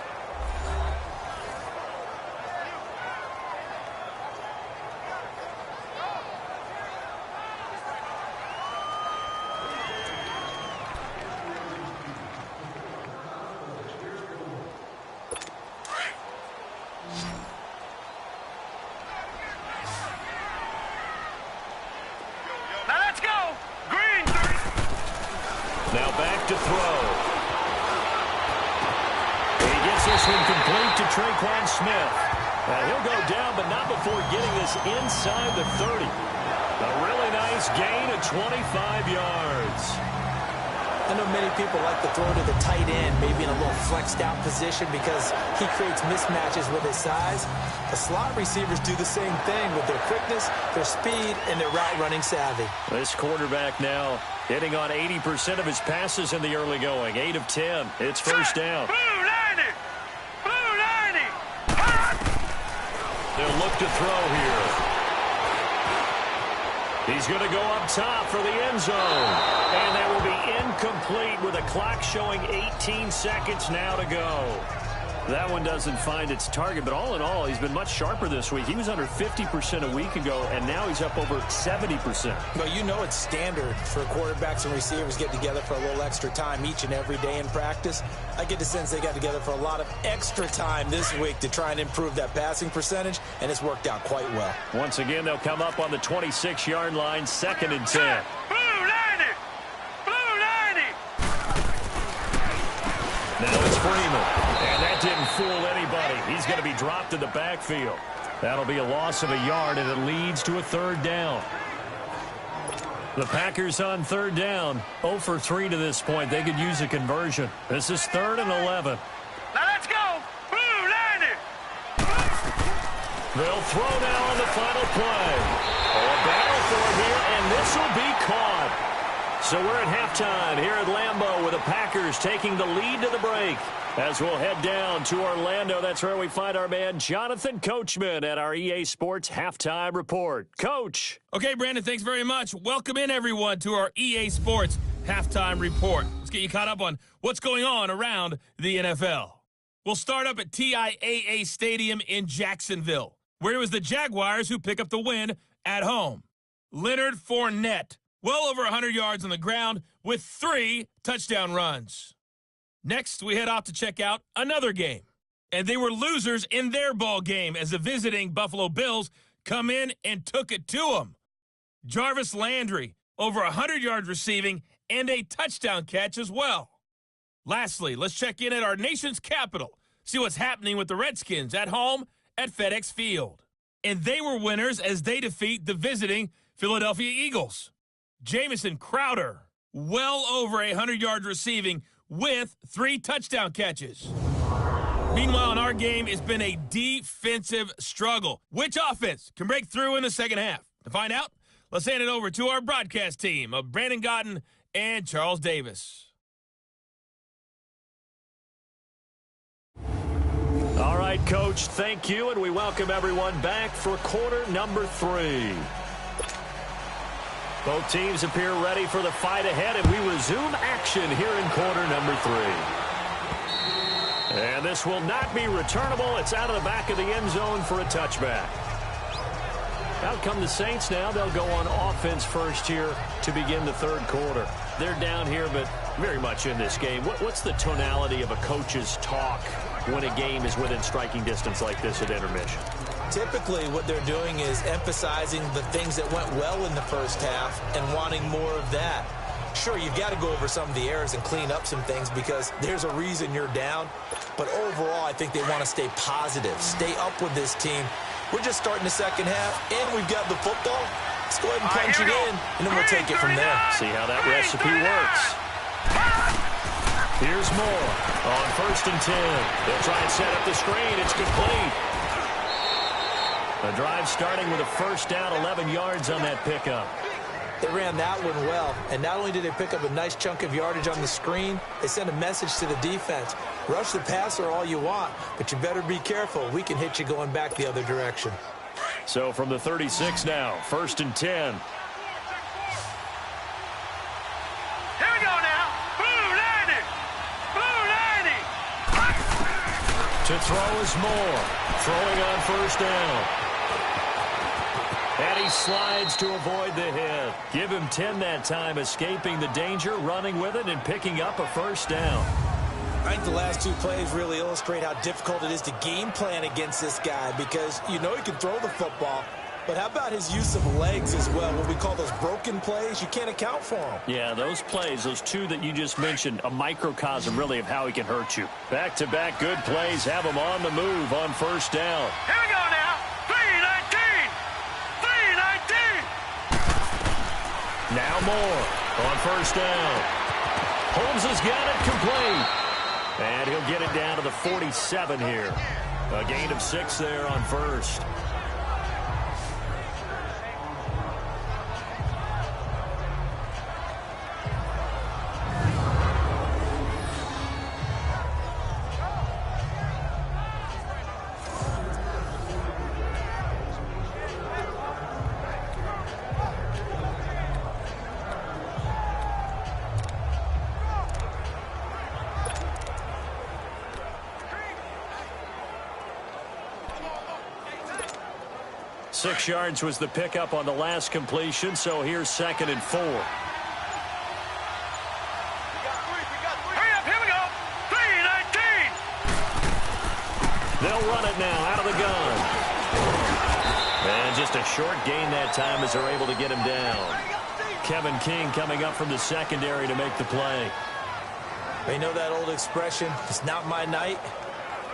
Now back to throw. He gets this one complete to Traquan Smith. He'll go down, but not before getting this inside the 30. A really nice gain of 25 yards. I know many people like to throw to the tight end, maybe in a little flexed out position because he creates mismatches with his size. The slot receivers do the same thing with their quickness, their speed, and their route running savvy. This quarterback now hitting on 80% of his passes in the early going. 8 of 10. It's first down. Blue 90. Blue 90. They'll look to throw here. He's going to go up top for the end zone. And that will be incomplete with a clock showing 18 seconds now to go. That one doesn't find its target, but all in all, he's been much sharper this week. He was under 50% a week ago, and now he's up over 70%. Well, you know it's standard for quarterbacks and receivers get together for a little extra time each and every day in practice. I get the sense they got together for a lot of extra time this week to try and improve that passing percentage, and it's worked out quite well. Once again, they'll come up on the 26-yard line, 2nd and 10. Blue 90. Blue 90. Now it's Freeman. And that didn't fool anybody. He's going to be dropped in the backfield. That'll be a loss of a yard, and it leads to a 3rd down. The Packers on 3rd down. 0 for 3 to this point. They could use a conversion. This is 3rd and 11. Now let's go. Blue 90. They'll throw now on the final play. A battle for it here, and this will be caught. So we're at halftime here at Lambeau with the Packers taking the lead to the break. As we'll head down to Orlando, that's where we find our man Jonathan Coachman at our EA Sports Halftime Report. Coach. Okay, Brandon, thanks very much. Welcome in, everyone, to our EA Sports Halftime Report. Let's get you caught up on what's going on around the NFL. We'll start up at TIAA Stadium in Jacksonville, where it was the Jaguars who pick up the win at home. Leonard Fournette, well over 100 yards on the ground with 3 touchdown runs. Next, we head off to check out another game. And they were losers in their ball game as the visiting Buffalo Bills come in and took it to them. Jarvis Landry, over 100 yards receiving and a touchdown catch as well. Lastly, let's check in at our nation's capital, see what's happening with the Redskins at home at FedEx Field. And they were winners as they defeat the visiting Philadelphia Eagles. Jamison Crowder, well over 100 yards receiving with 3 touchdown catches. Meanwhile, in our game, it's been a defensive struggle. Which offense can break through in the second half? To find out, let's hand it over to our broadcast team of Brandon Gotten and Charles Davis. All right, Coach, thank you, and we welcome everyone back for quarter number 3. Both teams appear ready for the fight ahead, and we resume action here in quarter number 3. And this will not be returnable. It's out of the back of the end zone for a touchback. Out come the Saints now. They'll go on offense first here to begin the third quarter. They're down here, but very much in this game. What's the tonality of a coach's talk when a game is within striking distance like this at intermission? Typically, what they're doing is emphasizing the things that went well in the first half and wanting more of that. Sure, you've got to go over some of the errors and clean up some things because there's a reason you're down. But overall, I think they want to stay positive, stay up with this team. We're just starting the second half, and we've got the football. Let's go ahead and punch it in, and then we'll take it from there. See how that recipe works. Here's Moore on 1st and 10. They'll try and set up the screen. It's complete. The drive starting with a first down, 11 yards on that pickup. They ran that one well, and not only did they pick up a nice chunk of yardage on the screen, they sent a message to the defense. Rush the passer all you want, but you better be careful. We can hit you going back the other direction. So from the 36 now, 1st and 10. Here we go now. Blue 90. Blue 90. To throw is Moore. Throwing on 1st down. And he slides to avoid the hit. Give him 10 that time, escaping the danger, running with it, and picking up a first down. I think the last 2 plays really illustrate how difficult it is to game plan against this guy because you know he can throw the football, but how about his use of legs as well? What we call those broken plays, you can't account for them. Yeah, those plays, those 2 that you just mentioned, a microcosm really of how he can hurt you. Back-to-back good plays have him on the move on 1st down. Here we go now. 319. 319. Now Moore on 1st down. Holmes has got it complete. And he'll get it down to the 47 here. A gain of 6 there on 1st. Six yards was the pickup on the last completion, so here's 2nd and 4. Hurry up, here we go. 319. They'll run it now out of the gun. And just a short gain that time as they're able to get him down. Kevin King coming up from the secondary to make the play. They know that old expression, it's not my night.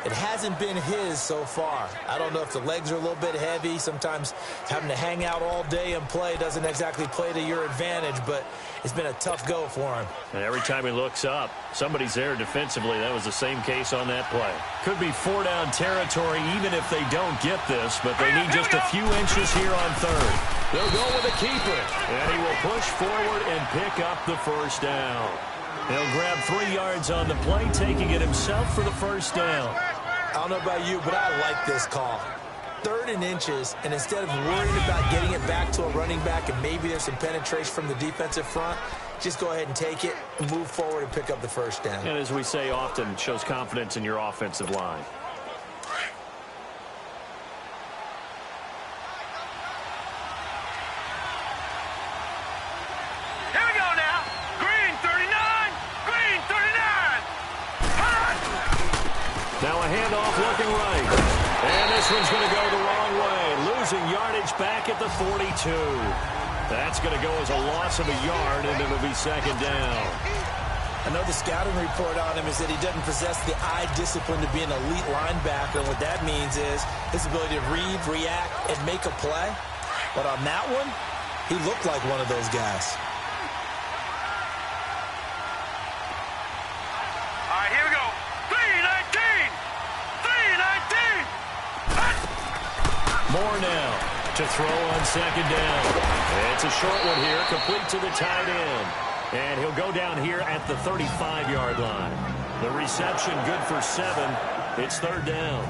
It hasn't been his so far. I don't know if the legs are a little bit heavy. Sometimes having to hang out all day and play doesn't exactly play to your advantage, but it's been a tough go for him. And every time he looks up, somebody's there defensively. That was the same case on that play. Could be 4-down territory even if they don't get this, but they need just a few inches here on 3rd. They'll go with a keeper, and he will push forward and pick up the first down. He'll grab 3 yards on the play, taking it himself for the first down. I don't know about you, but I like this call. 3rd and inches, and instead of worrying about getting it back to a running back and maybe there's some penetration from the defensive front, just go ahead and take it, move forward, and pick up the first down. And as we say often, it shows confidence in your offensive line. Here we go now. Green 39. Green 39. Now a handoff looking right. And this one's going to go the wrong way. Losing yardage back at the 42. That's going to go as a loss of a yard, and it'll be 2nd down. I know the scouting report on him is that he doesn't possess the eye discipline to be an elite linebacker. And what that means is his ability to read, react, and make a play. But on that one, he looked like one of those guys. All right, here we go. 319. 319. More now. to throw on second down. It's a short one here, complete to the tight end. And he'll go down here at the 35-yard line. The reception good for 7. It's third down.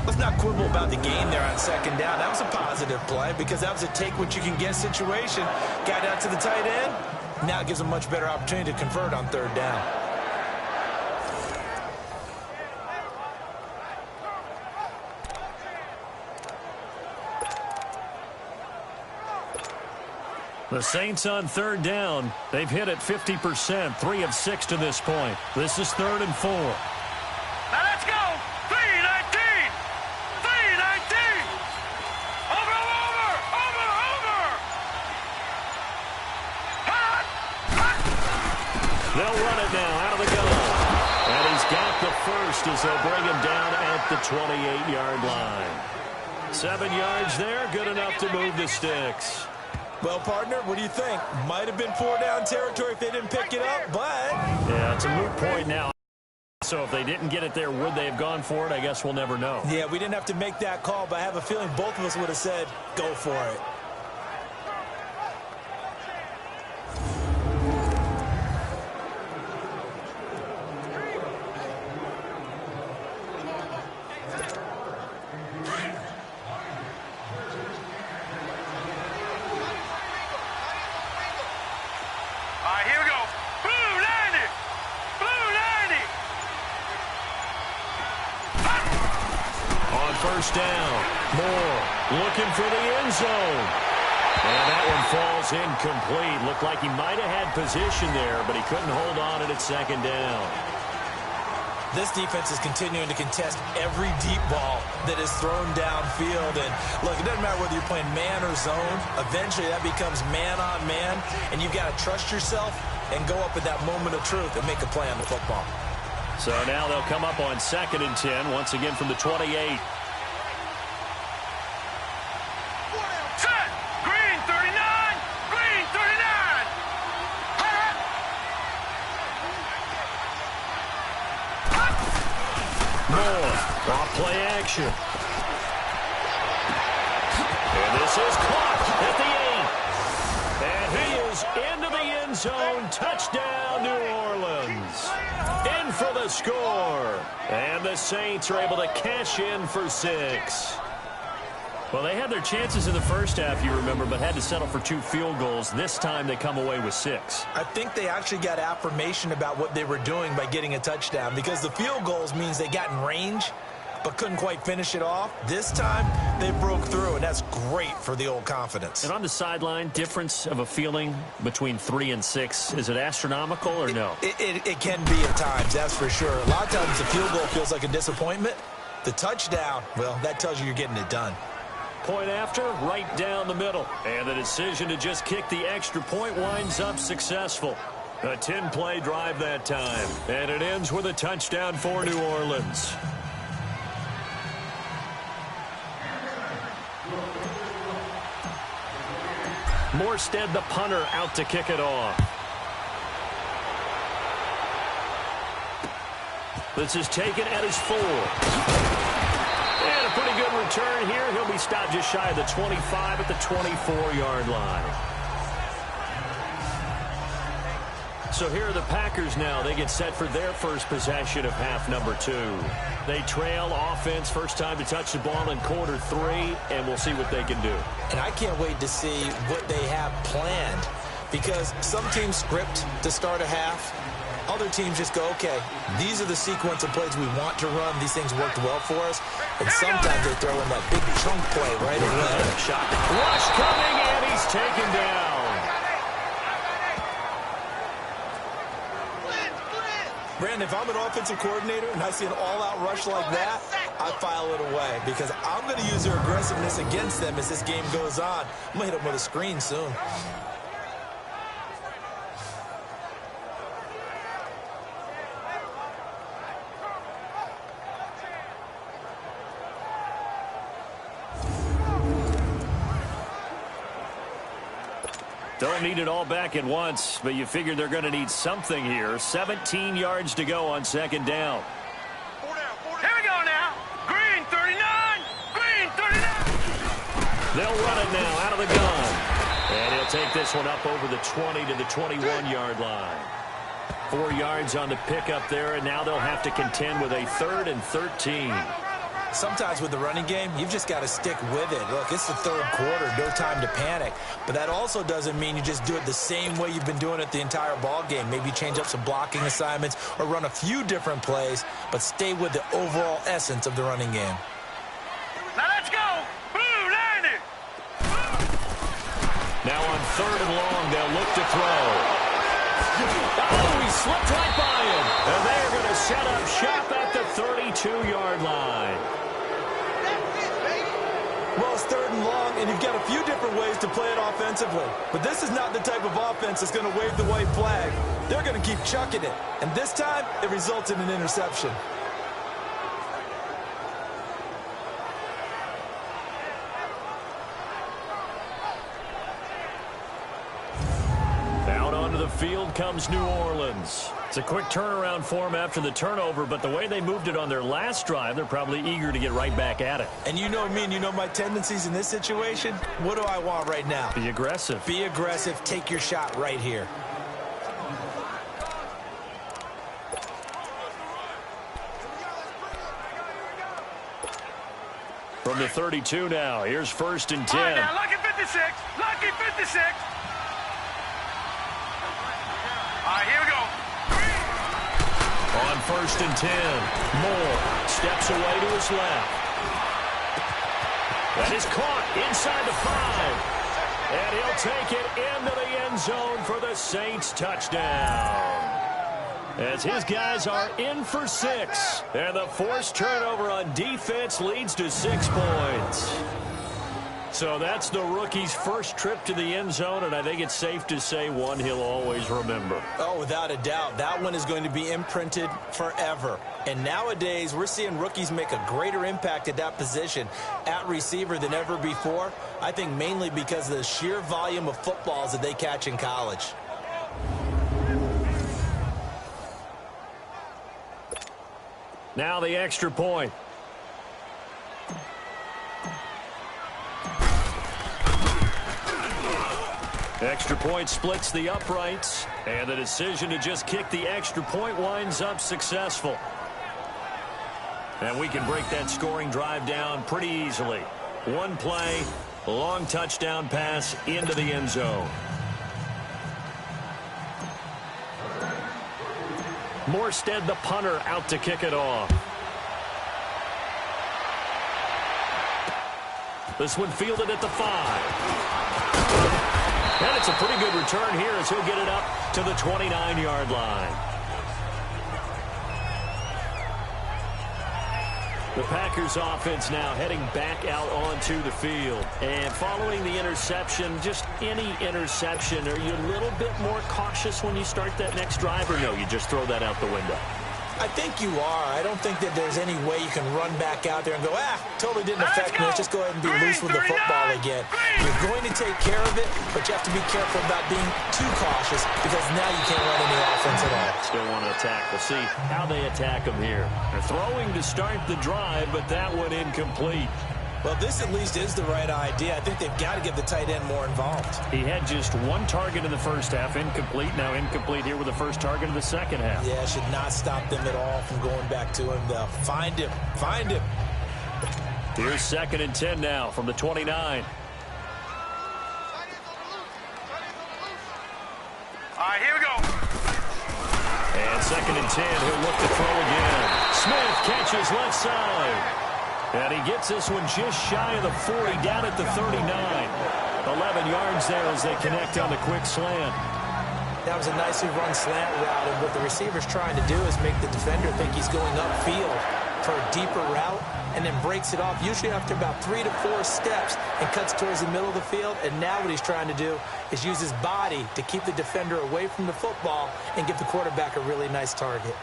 Let's not quibble about the game there on second down. That was a positive play because that was a take-what-you-can-get situation. Got out to the tight end. Now it gives a much better opportunity to convert on third down. The Saints on third down. They've hit it 50%, 3 of 6 to this point. This is 3rd and 4. Now let's go. 3-19. 3-19. Over. Hot. They'll run it now out of the gun. And he's got the first as they'll bring him down at the 28-yard line. 7 yards there, good enough to move the sticks. Well, partner, what do you think? Might have been 4-down territory if they didn't pick it up, but... Yeah, it's a moot point now. So if they didn't get it there, would they have gone for it? I guess we'll never know. Yeah, we didn't have to make that call, but I have a feeling both of us would have said, go for it. First down. Moore looking for the end zone. And that one falls incomplete. Looked like he might have had position there, but he couldn't hold on at second down. This defense is continuing to contest every deep ball that is thrown downfield. And, look, it doesn't matter whether you're playing man or zone. Eventually, that becomes man-on-man, and you've got to trust yourself and go up at that moment of truth and make a play on the football. So now they'll come up on 2nd and 10, once again from the 28. Play action. And this is caught at the 8. And he is into the end zone. Touchdown, New Orleans. In for the score. And the Saints are able to cash in for 6. Well, they had their chances in the first half, you remember, but had to settle for 2 field goals. This time they come away with 6. I think they actually got affirmation about what they were doing by getting a touchdown, because the field goals means they got in range but couldn't quite finish it off. This time, they broke through, and that's great for the old confidence. And on the sideline, difference of a feeling between 3 and 6, is it astronomical or no? It can be at times, that's for sure. A lot of times the field goal feels like a disappointment. The touchdown, well, that tells you you're getting it done. Point after, right down the middle. And the decision to just kick the extra point winds up successful. A 10-play drive that time. And it ends with a touchdown for New Orleans. Morstead, the punter, out to kick it off. This is taken at his 4. And a pretty good return here. He'll be stopped just shy of the 25 at the 24-yard line. So here are the Packers now. They get set for their first possession of half number 2. They trail offense, first time to touch the ball in quarter 3, and we'll see what they can do. And I can't wait to see what they have planned, because some teams script to start a half. Other teams just go, okay, these are the sequence of plays we want to run. These things worked well for us. And sometimes they throw in that big chunk play right away. Shot. Rush coming, and he's taken down. Brandon, if I'm an offensive coordinator and I see an all-out rush like that, I file it away, because I'm going to use their aggressiveness against them as this game goes on. I'm going to hit them with a screen soon. Don't need it all back at once, but you figure they're going to need something here. 17 yards to go on second down. Here we go now. Green 39. Green 39. They'll run it now out of the gun. And he'll take this one up over the 20 to the 21-yard line. 4 yards on the pickup there, and now they'll have to contend with a 3rd and 13. Sometimes with the running game, you've just got to stick with it. Look, it's the 3rd quarter, no time to panic. But that also doesn't mean you just do it the same way you've been doing it the entire ball game. Maybe change up some blocking assignments or run a few different plays, but stay with the overall essence of the running game. Now let's go. Blue, line it. Now on 3rd and long, they'll look to throw. Oh, he slipped right by him. And they're going to set up shop at the 32-yard line. Well, it's 3rd and long, and you've got a few different ways to play it offensively. But this is not the type of offense that's going to wave the white flag. They're going to keep chucking it. And this time, it results in an interception. Out onto the field comes New Orleans. It's a quick turnaround for them after the turnover, but the way they moved it on their last drive, they're probably eager to get right back at it. And you know me and you know my tendencies in this situation. What do I want right now? Be aggressive. Be aggressive. Take your shot right here. From the 32 now, here's 1st and 10. All right, now, lucky 56. Lucky 56. All right, here we go. On 1st and 10, Moore steps away to his left. That is caught inside the 5. And he'll take it into the end zone for the Saints touchdown. As his guys are in for 6. And the forced turnover on defense leads to 6 points. So that's the rookie's first trip to the end zone, and I think it's safe to say one he'll always remember. Oh, without a doubt. That one is going to be imprinted forever. And nowadays, we're seeing rookies make a greater impact at that position at receiver than ever before. I think mainly because of the sheer volume of footballs that they catch in college. Now the extra point. Extra point splits the uprights, and the decision to just kick the extra point winds up successful. And we can break that scoring drive down pretty easily. One play, long touchdown pass into the end zone. Morstead, the punter, out to kick it off. This one fielded at the 5. And it's a pretty good return here as he'll get it up to the 29-yard line. The Packers offense now heading back out onto the field. And following the interception, just any interception, are you a little bit more cautious when you start that next drive, or no, you just throw that out the window? I think you are. I don't think that there's any way you can run back out there and go, totally didn't affect me. Let's just go ahead and be loose with the football again. You're going to take care of it, but you have to be careful about being too cautious because now you can't run any offense at all. Still want to attack. We'll see how they attack them here. They're throwing to start the drive, but that one incomplete. Well, this at least is the right idea. I think they've got to get the tight end more involved. He had just one target in the first half, incomplete. Now incomplete here with the first target of the second half. Yeah, should not stop them at all from going back to him. They'll find him. Find him. Here's 2nd and 10 now from the 29. All right, here we go. And 2nd and 10, he'll look to throw again. Smith catches left side. And he gets this one just shy of the 40, down at the 39. 11 yards there as they connect on the quick slant. That was a nicely run slant route, and what the receiver's trying to do is make the defender think he's going upfield for a deeper route, and then breaks it off, usually after about 3 to 4 steps, and cuts towards the middle of the field. And now what he's trying to do is use his body to keep the defender away from the football and give the quarterback a really nice target.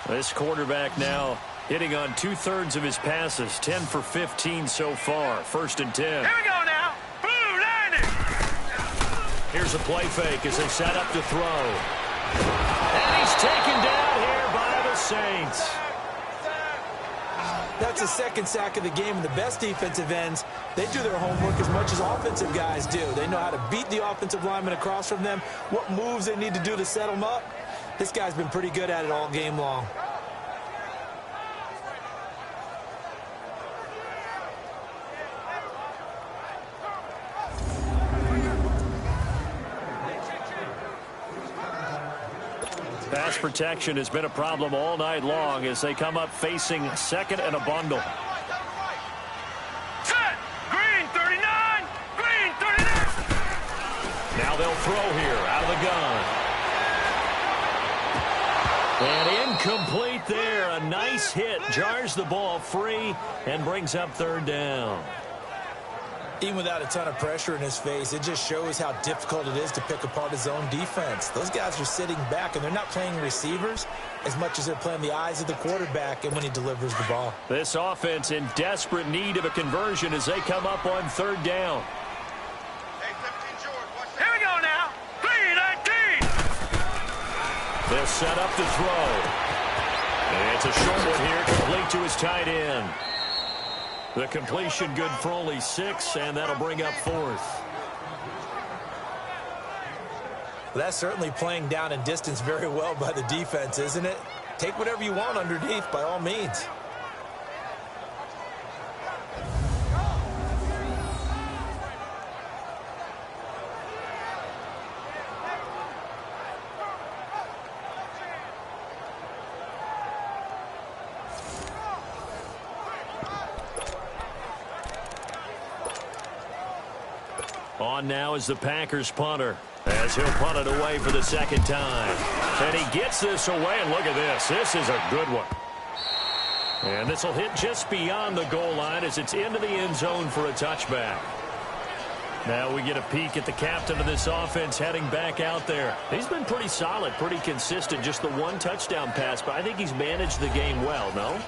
This quarterback now hitting on 2/3 of his passes, 10 for 15 so far. 1st and 10. Here we go now. Blue, Here's a play fake as they set up to throw. And he's taken down here by the Saints. That's the second sack of the game, and the best defensive ends, they do their homework as much as offensive guys do. They know how to beat the offensive lineman across from them, what moves they need to do to set them up. This guy's been pretty good at it all game long. Pass protection has been a problem all night long as they come up facing second and a bundle. Set! Green 39! Green 39! Now they'll throw here out of the gun. And incomplete there. A nice hit. Jars the ball free and brings up third down. Even without a ton of pressure in his face, it just shows how difficult it is to pick apart his own defense. Those guys are sitting back, and they're not playing receivers as much as they're playing the eyes of the quarterback and when he delivers the ball. This offense in desperate need of a conversion as they come up on third down. Here we go now. Green 19! They'll set up to throw. And it's a short one here, complete to his tight end. The completion good for only 6, and that'll bring up fourth. Well, that's certainly playing down in distance very well by the defense, isn't it? Take whatever you want underneath, by all means. On now is the Packers punter as he'll punt it away for the second time. And he gets this away, and look at this. This is a good one. And this will hit just beyond the goal line as it's into the end zone for a touchback. Now we get a peek at the captain of this offense heading back out there. He's been pretty solid, pretty consistent, just the one touchdown pass, but I think he's managed the game well, no?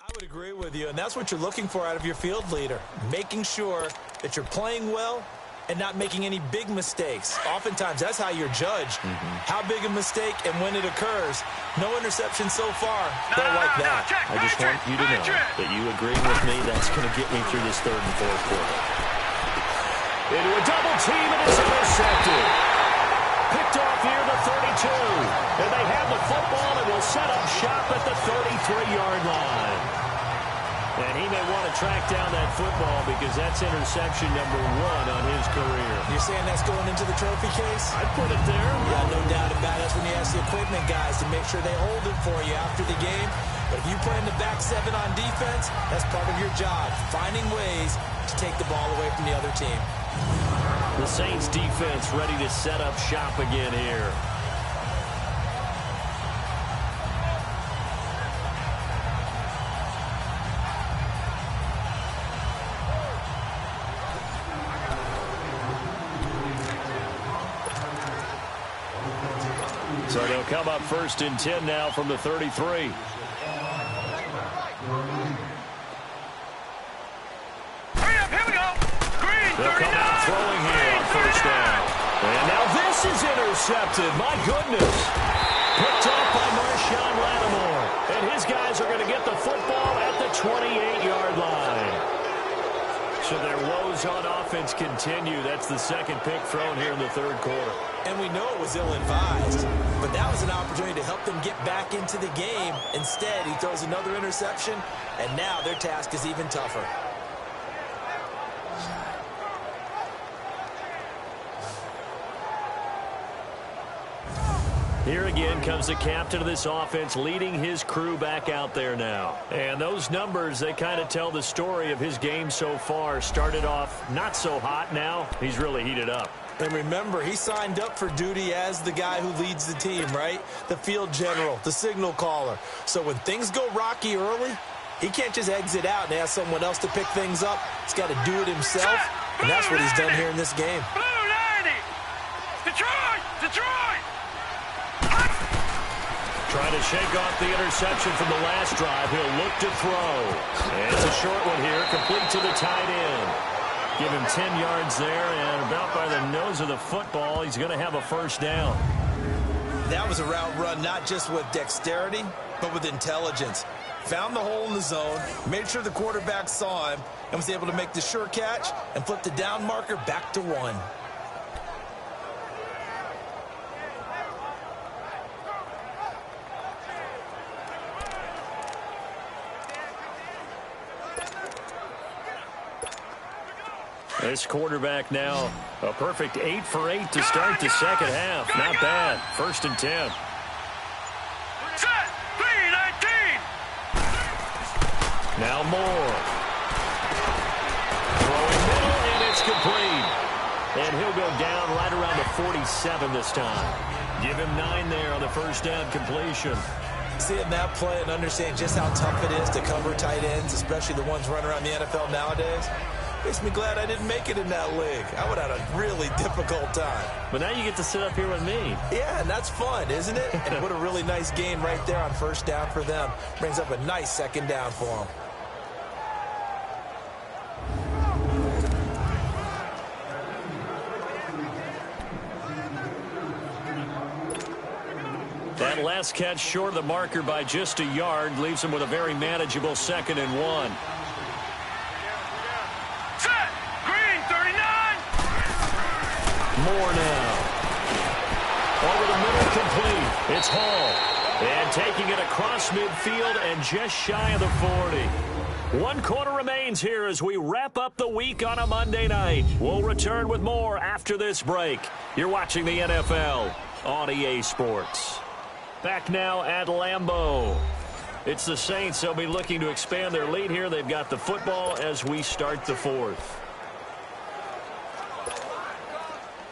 I would agree with you, and that's what you're looking for out of your field leader, making sure that you're playing well and not making any big mistakes. Oftentimes, that's how you're judged. How big a mistake and when it occurs. No interception so far. They'll like that. I just want you to know that you agreeing with me, that's going to get me through this third and fourth quarter. Into a double team, and it's intercepted. Picked off here the 32. And they have the football and will set up shop at the 33-yard line. And he may want to track down that football because that's interception number 1 on his career. You're saying that's going into the trophy case? I'd put it there. Yeah, no doubt about it. That's when you ask the equipment guys to make sure they hold it for you after the game. But if you play in the back 7 on defense, that's part of your job, finding ways to take the ball away from the other team. The Saints defense ready to set up shop again here. So they'll come up 1st and 10 now from the 33. Hurry up, here we go. Green, They'll come out throwing here on 1st down. And now this is intercepted. My goodness. Picked off by Marshawn Lattimore. And his guys are going to get the football at the 28-yard line. So their woes on offense continue. That's the 2nd pick thrown here in the 3rd quarter. And we know it was ill-advised, but that was an opportunity to help them get back into the game. Instead, he throws another interception, and now their task is even tougher. Here again comes the captain of this offense leading his crew back out there now. And those numbers, they kind of tell the story of his game so far. Started off not so hot. Now he's really heated up. And remember, he signed up for duty as the guy who leads the team, right? The field general, the signal caller. So when things go rocky early, he can't just exit out and ask someone else to pick things up. He's got to do it himself, and that's what he's done here in this game. Blue 90. Detroit, Detroit. Trying to shake off the interception from the last drive. He'll look to throw. And it's a short one here, complete to the tight end. Give him 10 yards there, and about by the nose of the football, he's going to have a 1st down. That was a route run not just with dexterity, but with intelligence. Found the hole in the zone, made sure the quarterback saw him, and was able to make the sure catch and flip the down marker back to 1. This quarterback now, a perfect 8 for 8 to start the 2nd half. Not bad. 1st and 10. Set. 3-19. Now Moore. Throwing middle, and it's complete. And he'll go down right around the 47 this time. Give him 9 there on the 1st down completion. Seeing that play and understand just how tough it is to cover tight ends, especially the ones running around the NFL nowadays, makes me glad I didn't make it in that league. I would have had a really difficult time. But now you get to sit up here with me. Yeah, and that's fun, isn't it? And what a really nice game right there on 1st down for them. Brings up a nice 2nd down for them. That last catch short of the marker by just a yard leaves him with a very manageable 2nd and 1. Set. Green 39. More now. Over the middle, complete. It's Hall. And taking it across midfield and just shy of the 40. 1 quarter remains here as we wrap up the week on a Monday night. We'll return with more after this break. You're watching the NFL on EA Sports. Back now at Lambeau. It's the Saints. They'll be looking to expand their lead here. They've got the football as we start the 4th.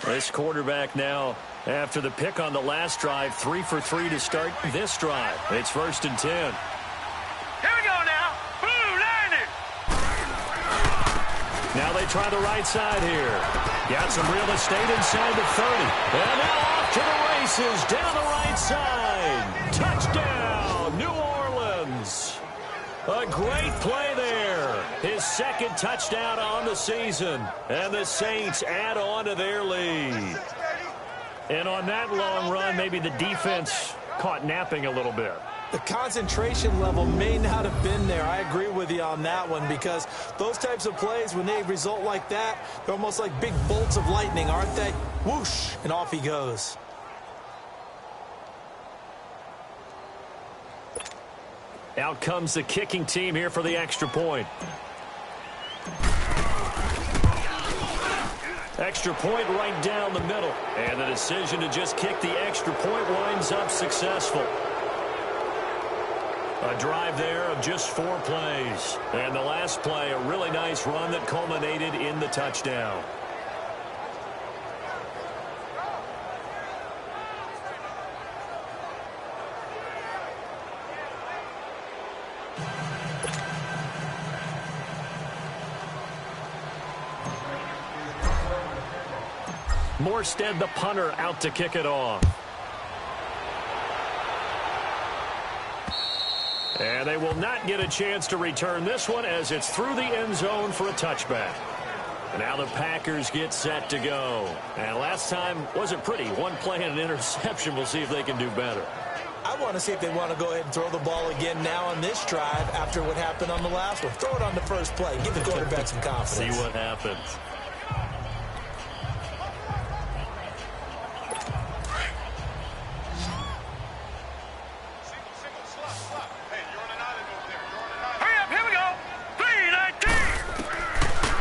This quarterback now, after the pick on the last drive, 3 for 3 to start this drive. It's 1st and 10. Here we go now. Blue 90. Now they try the right side here. Got some real estate inside the 30. And now off to the races down the right side. Touchdown, New Orleans. A great play there. His 2nd touchdown on the season. And the Saints add on to their lead. And on that long run, maybe the defense caught napping a little bit. The concentration level may not have been there. I agree with you on that one because those types of plays, when they result like that, they're almost like big bolts of lightning, aren't they? Whoosh, and off he goes. Out comes the kicking team here for the extra point. Extra point right down the middle. And the decision to just kick the extra point winds up successful. A drive there of just 4 plays. And the last play, a really nice run that culminated in the touchdown. Morstead, the punter, out to kick it off. And they will not get a chance to return this one as it's through the end zone for a touchback. And now the Packers get set to go. And last time wasn't pretty. 1 play and an interception. We'll see if they can do better. I want to see if they want to go ahead and throw the ball again now on this drive after what happened on the last one. Throw it on the first play. Give the quarterback some confidence. See what happens.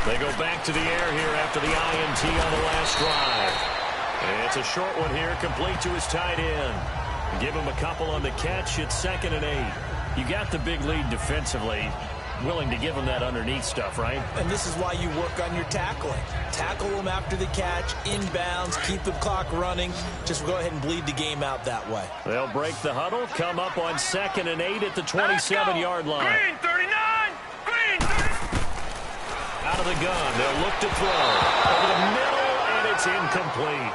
They go back to the air here after the INT on the last drive. And it's a short one here, complete to his tight end. Give him a couple on the catch. It's 2nd and 8. You got the big lead defensively. Willing to give him that underneath stuff, right? And this is why you work on your tackling. Tackle them after the catch, inbounds, keep the clock running. Just go ahead and bleed the game out that way. They'll break the huddle, come up on 2nd and 8 at the 27-yard line. Green 39! Green 39! Out of the gun, they'll look to throw. Over the middle, and it's incomplete.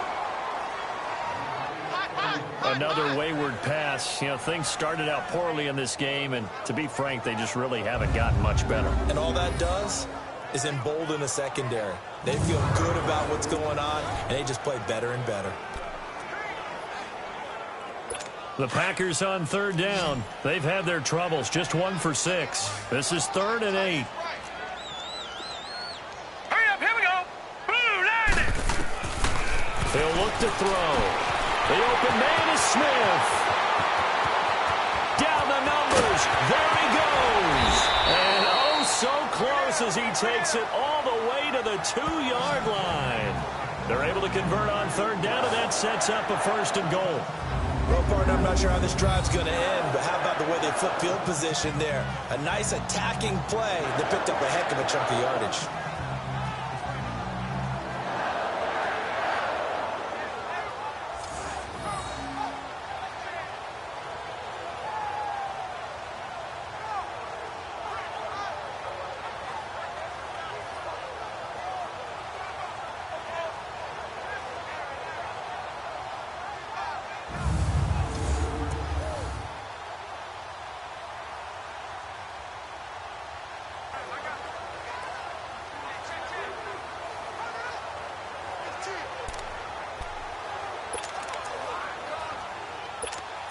Another wayward pass. You know, things started out poorly in this game, and to be frank, they just really haven't gotten much better. And all that does is embolden the secondary. They feel good about what's going on, and they just play better and better. The Packers on 3rd down. They've had their troubles, just 1 for 6. This is 3rd and 8. Hurry up, here we go! Blue, line it! They'll look to throw. The open man is Smith. Down the numbers. There he goes. And oh, so close as he takes it all the way to the 2-yard line. They're able to convert on 3rd down, and that sets up a 1st and goal. Well, partner, I'm not sure how this drive's going to end, but how about the way they flip field position there? A nice attacking play that picked up a heck of a chunk of yardage.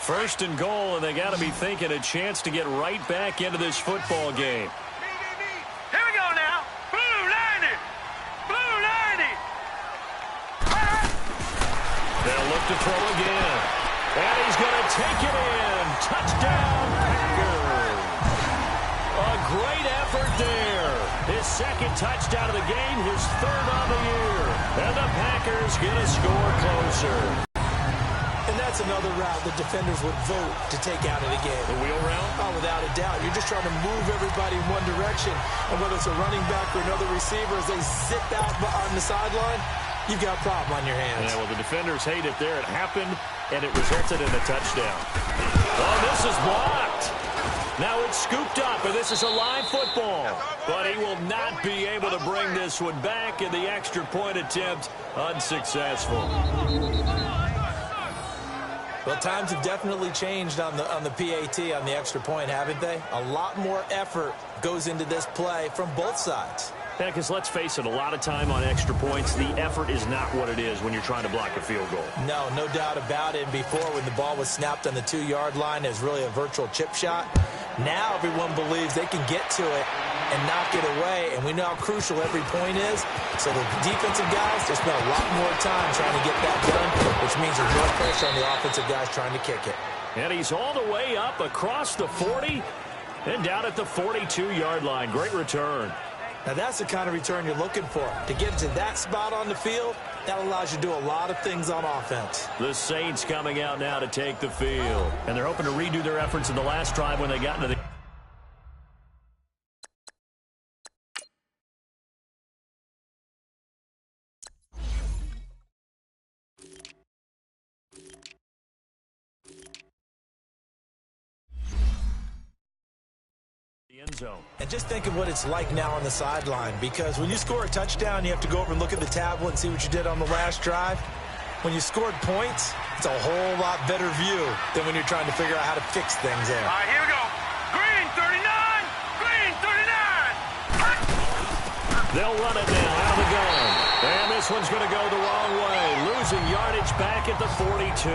First and goal, and they got to be thinking a chance to get right back into this football game. Here we go now. Blue, line it! Blue, line it! They'll look to throw again. And he's going to take it in. Touchdown, Packers. A great effort there. His 2nd touchdown of the game, his 3rd on the year. And the Packers get a score closer. And that's another route the defenders would vote to take out of the game. The wheel route? Oh, without a doubt. You're just trying to move everybody in one direction. And whether it's a running back or another receiver, as they zip out on the sideline, you've got a problem on your hands. Yeah, well, the defenders hate it there. It happened, and it resulted in a touchdown. Oh, this is blocked. Now it's scooped up, and this is a live football. But he will not be able to bring this one back, and the extra point attempt unsuccessful. Well, times have definitely changed on the PAT, on the extra point, haven't they? A lot more effort goes into this play from both sides. Yeah, because let's face it, a lot of time on extra points, the effort is not what it is when you're trying to block a field goal. No, no doubt about it. And before, when the ball was snapped on the 2-yard line, it was really a virtual chip shot. Now everyone believes they can get to it and knock it away, and we know how crucial every point is. So the defensive guys, they spend a lot more time trying to get that done, which means there's more pressure on the offensive guys trying to kick it. And he's all the way up across the 40, And down at the 42-yard line. Great return. Now, that's the kind of return you're looking for. To get to that spot on the field, that allows you to do a lot of things on offense. The Saints coming out now to take the field. And they're hoping to redo their efforts in the last drive when they got into the end zone. And just think of what it's like now on the sideline, because when you score a touchdown, you have to go over and look at the tablet and see what you did on the last drive. When you scored points, it's a whole lot better view than when you're trying to figure out how to fix things there. All right, here we go. Green 39, green 39. They'll run it now out of the gun. And this one's going to go the wrong way. Losing yardage back at the 42.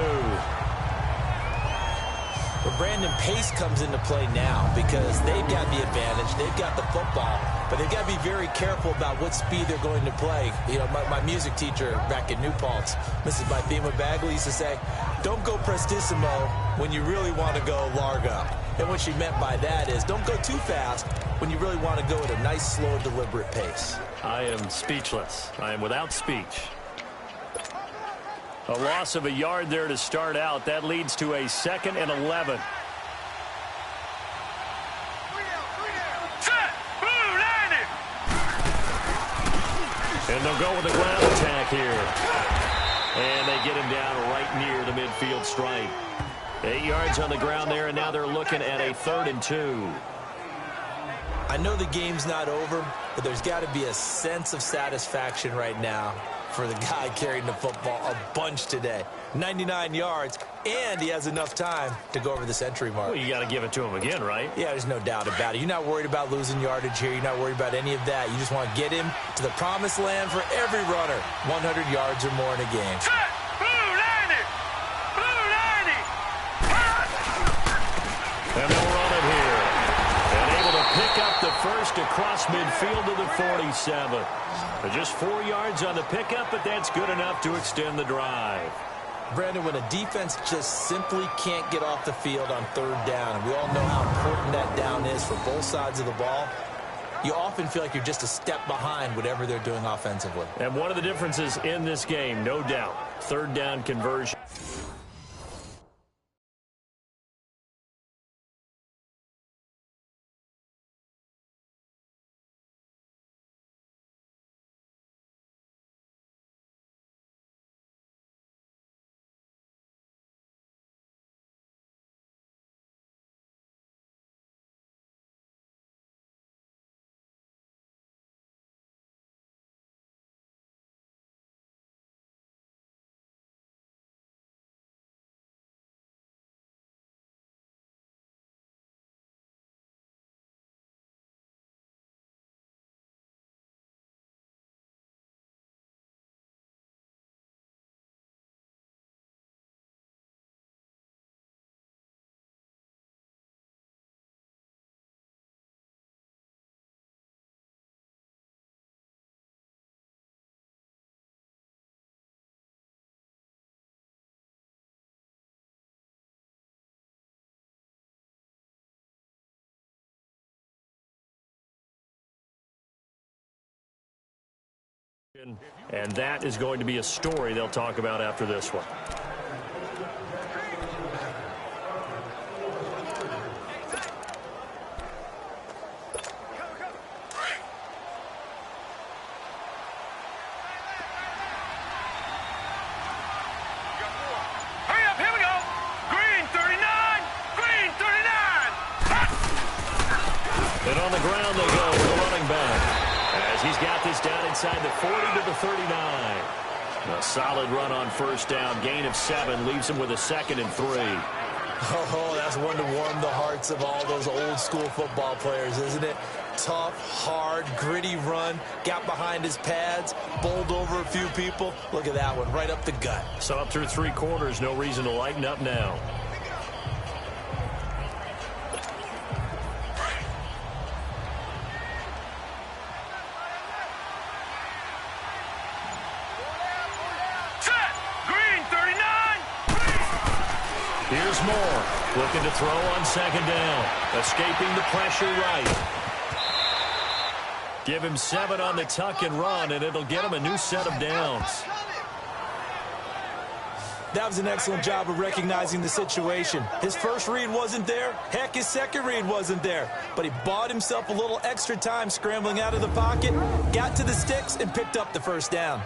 But Brandon, pace comes into play now because they've got the advantage. They've got the football, but they've got to be very careful about what speed they're going to play. You know, my music teacher back in New Paltz, Mrs. Bythema Bagley, used to say, don't go prestissimo when you really want to go largo. And what she meant by that is don't go too fast when you really want to go at a nice, slow, deliberate pace. I am speechless. I am without speech. A loss of a yard there to start out. That leads to a 2nd and 11. Set, blue, landed. And they'll go with the ground attack here. And they get him down right near the midfield stripe. 8 yards on the ground there, and now they're looking at a 3rd and 2. I know the game's not over, but there's got to be a sense of satisfaction right now for the guy carrying the football a bunch today. 99 yards, and he has enough time to go over the century mark. Well, you got to give it to him again, right? Yeah, there's no doubt about it. You're not worried about losing yardage here. You're not worried about any of that. You just want to get him to the promised land for every runner. 100 yards or more in a game. Set, blue, landed. Blue, landed. And they'll run it here. And able to pick up the first across midfield to the 47. Just 4 yards on the pickup, but that's good enough to extend the drive. Brandon, when a defense just simply can't get off the field on 3rd down, and we all know how important that down is for both sides of the ball, you often feel like you're just a step behind whatever they're doing offensively. And one of the differences in this game, no doubt, 3rd down conversion. And that is going to be a story they'll talk about after this one. Hurry up, here we go. Green 39, green 39. And on the ground they go with the running back. As he's got this down inside the 40 to the 39. A solid run on 1st down. Gain of 7 leaves him with a 2nd and 3. Oh, that's one to warm the hearts of all those old school football players, isn't it? Tough, hard, gritty run. Got behind his pads, bowled over a few people. Look at that one, right up the gut. So up through 3 quarters, no reason to lighten up now. Here's Moore. Looking to throw on second down. Escaping the pressure right. Give him 7 on the tuck and run, and it'll get him a new set of downs. That was an excellent job of recognizing the situation. His first read wasn't there. Heck, his second read wasn't there. But he bought himself a little extra time scrambling out of the pocket, got to the sticks, and picked up the first down.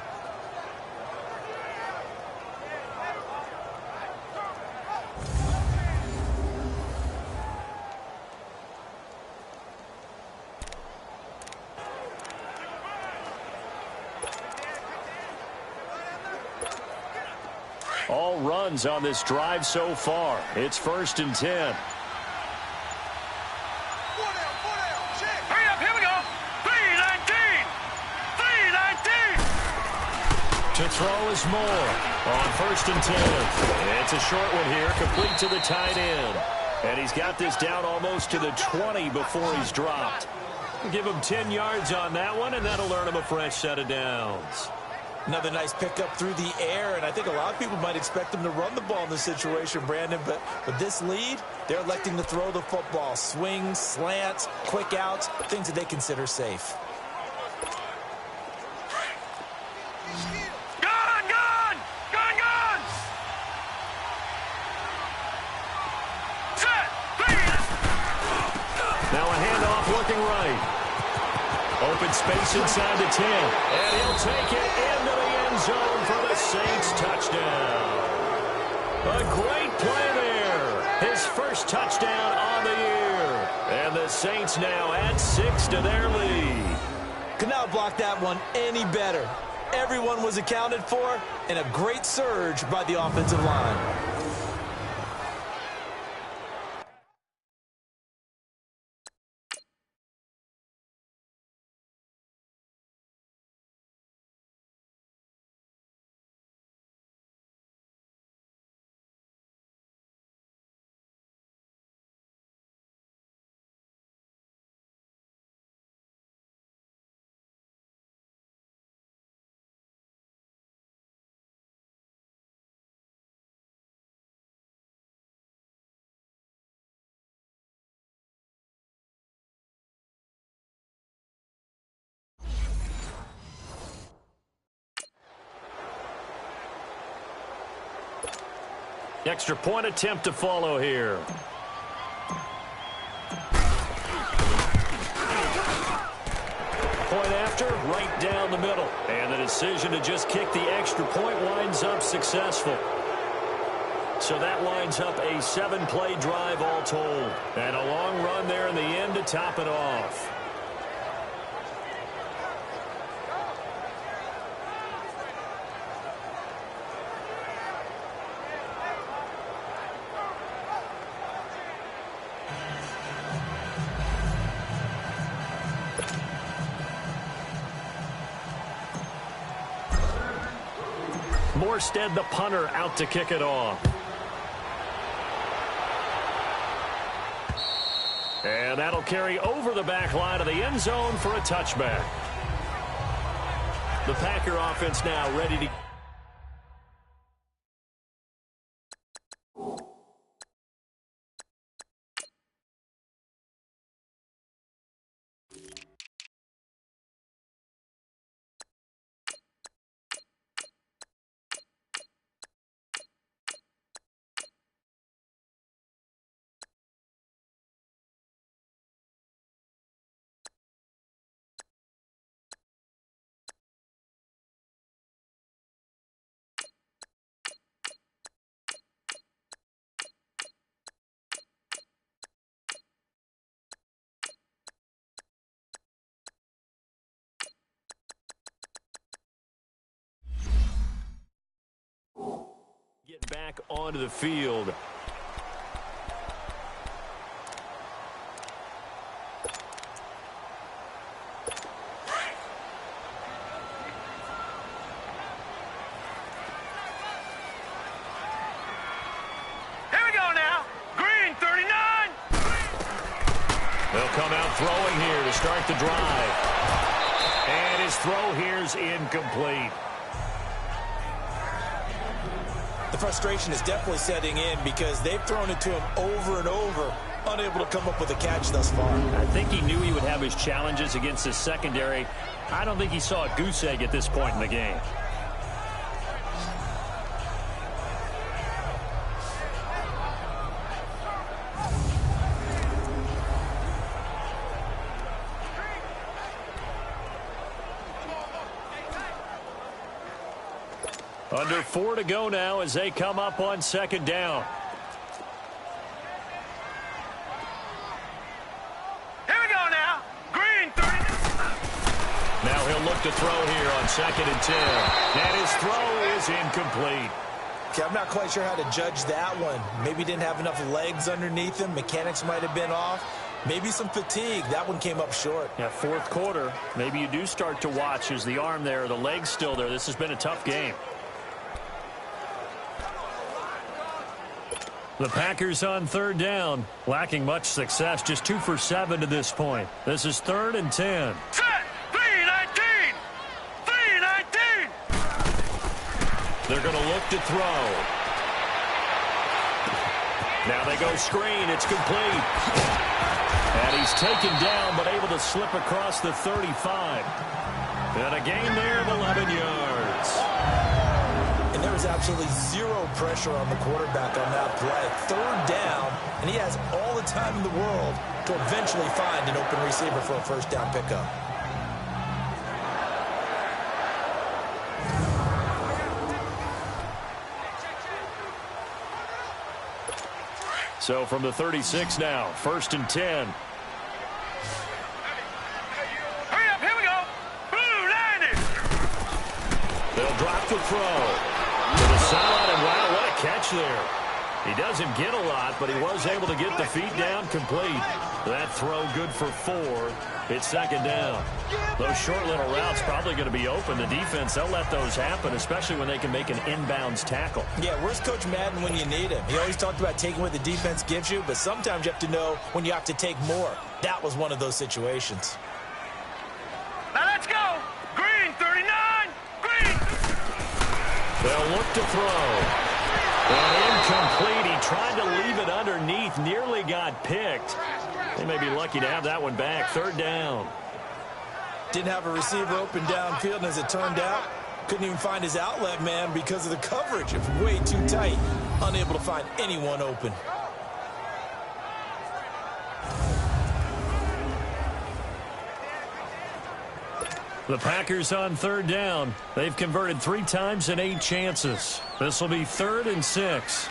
All runs on this drive so far. It's 1st and 10. Hurry up, here we go. 319. 319. To throw is Moore on 1st and 10. It's a short one here, complete to the tight end. And he's got this down almost to the 20 before he's dropped. Give him 10 yards on that one, and that'll earn him a fresh set of downs. Another nice pickup through the air, and I think a lot of people might expect him to run the ball in this situation, Brandon, but with this lead, they're electing to throw the football. Swings, slants, quick outs, things that they consider safe. Gun, gun! Gun, gun! Set! Now a handoff looking right. Open space inside the 10. And he'll take it into the end zone for the Saints touchdown. A great play there. His first touchdown on the year. And the Saints now add 6 to their lead. Could not block that one any better. Everyone was accounted for, and a great surge by the offensive line. Extra point attempt to follow here. Point after, right down the middle. And the decision to just kick the extra point winds up successful. So that lines up a 7-play drive all told. And a long run there in the end to top it off. Morstead, the punter, out to kick it off. And that'll carry over the back line of the end zone for a touchback. The Packer offense now ready to... Get back onto the field. Here we go now. Green 39. They'll come out throwing here to start the drive. And his throw here's incomplete. The frustration is definitely setting in because they've thrown it to him over and over, unable to come up with a catch thus far. I think he knew he would have his challenges against his secondary. I don't think he saw a goose egg at this point in the game. Under 4 to go now as they come up on second down. Here we go now. Green 30. Now he'll look to throw here on 2nd and 10. And his throw is incomplete. Okay, I'm not quite sure how to judge that one. Maybe didn't have enough legs underneath him. Mechanics might have been off. Maybe some fatigue. That one came up short. Yeah, 4th quarter. Maybe you do start to watch. Is the arm there, the leg's still there? This has been a tough game. The Packers on 3rd down, lacking much success, just 2 for 7 to this point. This is 3rd and 10. Set. 3-19. 3-19. They're going to look to throw. Now they go screen. It's complete. And he's taken down, but able to slip across the 35. And a gain there of 11 yards. And there was absolutely zero pressure on the quarterback on that play. 3rd down, and he has all the time in the world to eventually find an open receiver for a 1st down pickup. So from the 36 now, 1st and 10. Hurry up. Here we go. Blue 90. They'll drop the throw. To the sideline, and wow, what a catch there. He doesn't get a lot, but he was able to get the feet down complete. That throw good for 4. It's 2nd down. Those short little routes probably going to be open. The defense, they'll let those happen, especially when they can make an inbounds tackle. Yeah, where's Coach Madden when you need him? He always talked about taking what the defense gives you, but sometimes you have to know when you have to take more. That was one of those situations. Now let's go. Green 39. Green. They'll look to throw. And incomplete. He tried to leave it underneath. Nearly got picked. They may be lucky to have that one back. 3rd down. Didn't have a receiver open downfield, and as it turned out, couldn't even find his outlet man because of the coverage. It was way too tight. Unable to find anyone open. The Packers on 3rd down. They've converted 3 times in 8 chances. This will be 3rd and 6.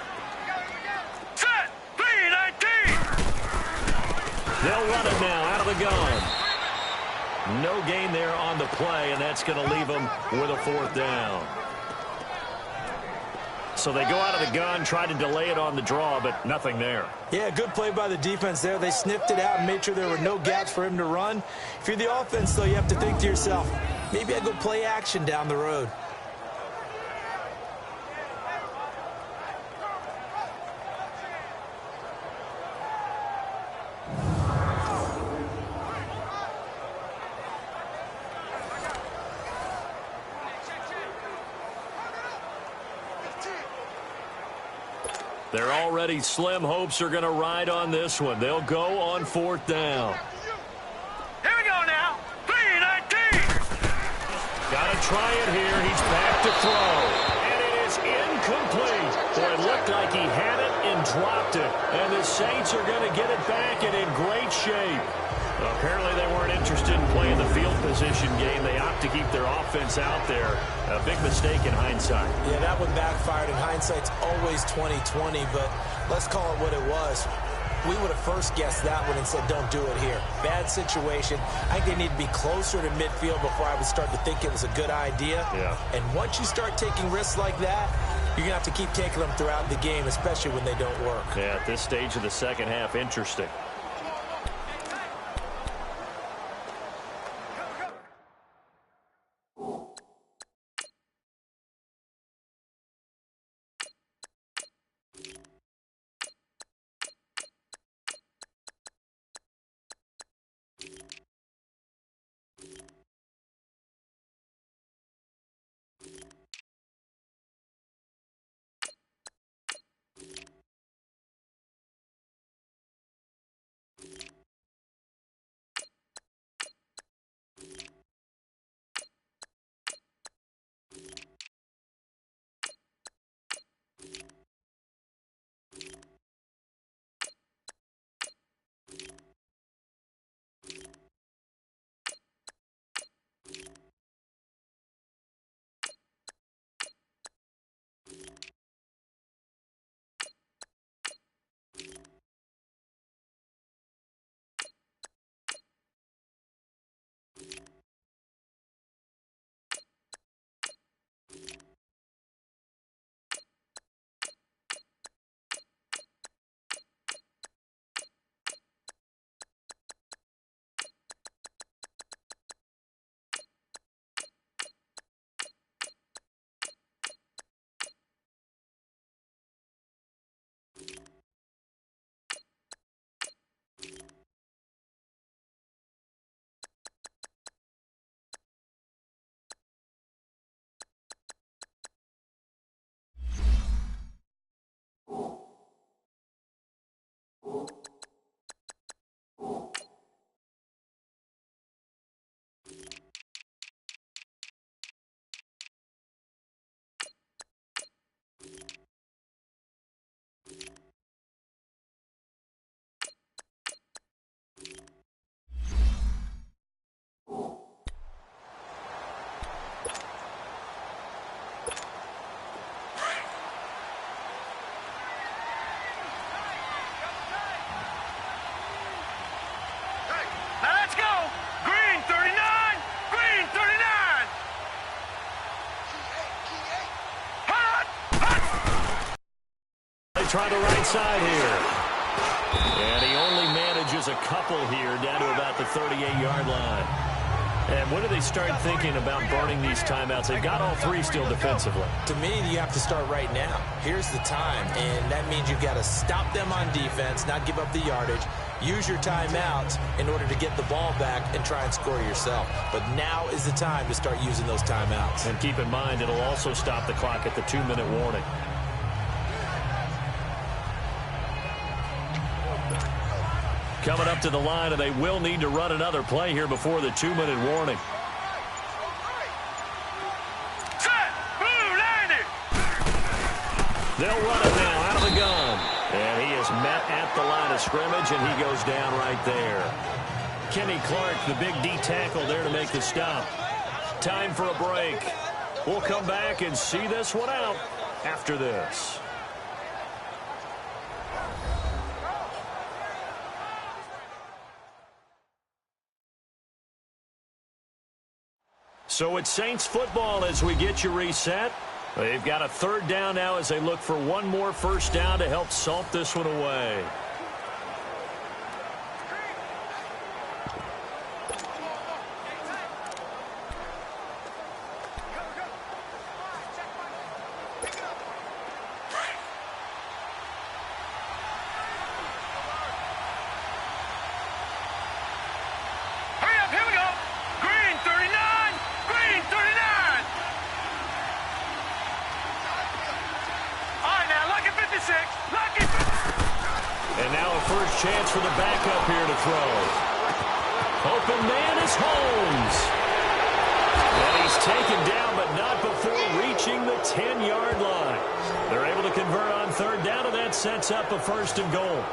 Set. 3-19. They'll run it now out of the gun. No gain there on the play, and that's going to leave them with a 4th down. So they go out of the gun, try to delay it on the draw, but nothing there. Yeah, good play by the defense there. They sniffed it out and made sure there were no gaps for him to run. If you're the offense, though, you have to think to yourself, maybe I go play action down the road. They're already slim hopes are going to ride on this one. They'll go on 4th down. Here we go now. 3-19. Got to try it here. He's back to throw. And it is incomplete. Boy, it looked like he had it and dropped it. And the Saints are going to get it back and in great shape. Well, apparently they weren't interested in playing the field position game. They opt to keep their offense out there. A big mistake in hindsight. Yeah, that one backfired. In hindsight's always 20/20, but let's call it what it was. We would have first guessed that one and said, don't do it here. Bad situation. I think they need to be closer to midfield before I would start to think it was a good idea. Yeah. And once you start taking risks like that, you're going to have to keep taking them throughout the game, especially when they don't work. Yeah, at this stage of the second half, interesting. try the right side here. And he only manages a couple here down to about the 38-yard line. And when do they start thinking about burning these timeouts? They've got all three still defensively. To me, you have to start right now. Here's the time, and that means you've got to stop them on defense, not give up the yardage, use your timeouts in order to get the ball back and try and score yourself. But now is the time to start using those timeouts. And keep in mind, it'll also stop the clock at the 2-minute warning. Coming up to the line, and they will need to run another play here before the 2-minute warning. Set! Blue landed! They'll run it now out of the gun. And he is met at the line of scrimmage, and he goes down right there. Kenny Clark, the big D tackle there to make the stop. Time for a break. We'll come back and see this one out after this. So it's Saints football as we get you reset. They've got a third down now as they look for one more first down to help salt this one away. Hurry up, here we go! Green 39! Green 39! All right, now, lucky 56! Lucky 56! And now a first chance for the backup here to throw. Open man is Holmes. And he's taken down, but not before reaching the 10-yard line. They're able to convert on third down, and that sets up a 1st and goal.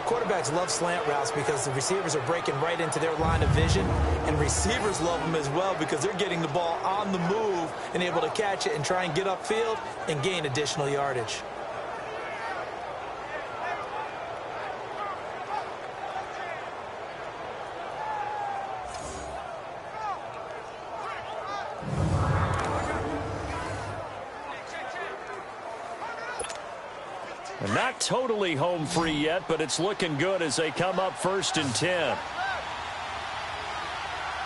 Quarterbacks love slant routes because the receivers are breaking right into their line of vision, and receivers love them as well because they're getting the ball on the move and able to catch it and try and get upfield and gain additional yardage. Not totally home free yet, but it's looking good as they come up 1st and 10.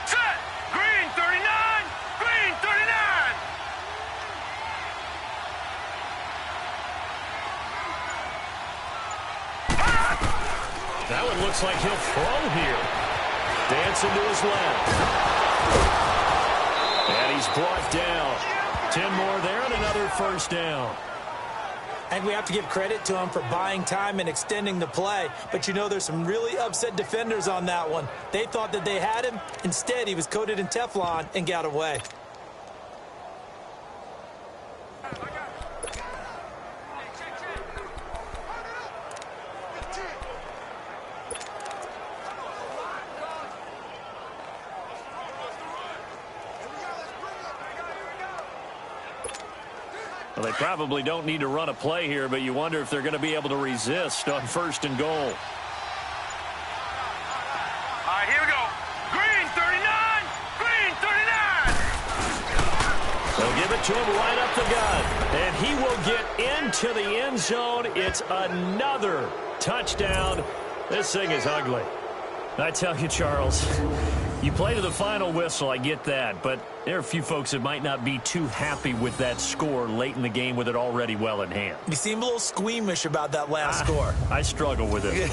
Set! Green 39! Green 39! That one looks like he'll throw here. Dancing to his left. And he's brought down. 10 more there and another 1st down. And we have to give credit to him for buying time and extending the play. But you know there's some really upset defenders on that one. They thought that they had him. Instead, he was coated in Teflon and got away. Well, they probably don't need to run a play here, but you wonder if they're going to be able to resist on 1st and goal. All right, here we go. Green 39! Green 39! They'll give it to him right up the gut. And he will get into the end zone. It's another touchdown. This thing is ugly. I tell you, Charles, you play to the final whistle, I get that, but there are a few folks that might not be too happy with that score late in the game with it already well in hand. You seem a little squeamish about that last score. I struggle with it.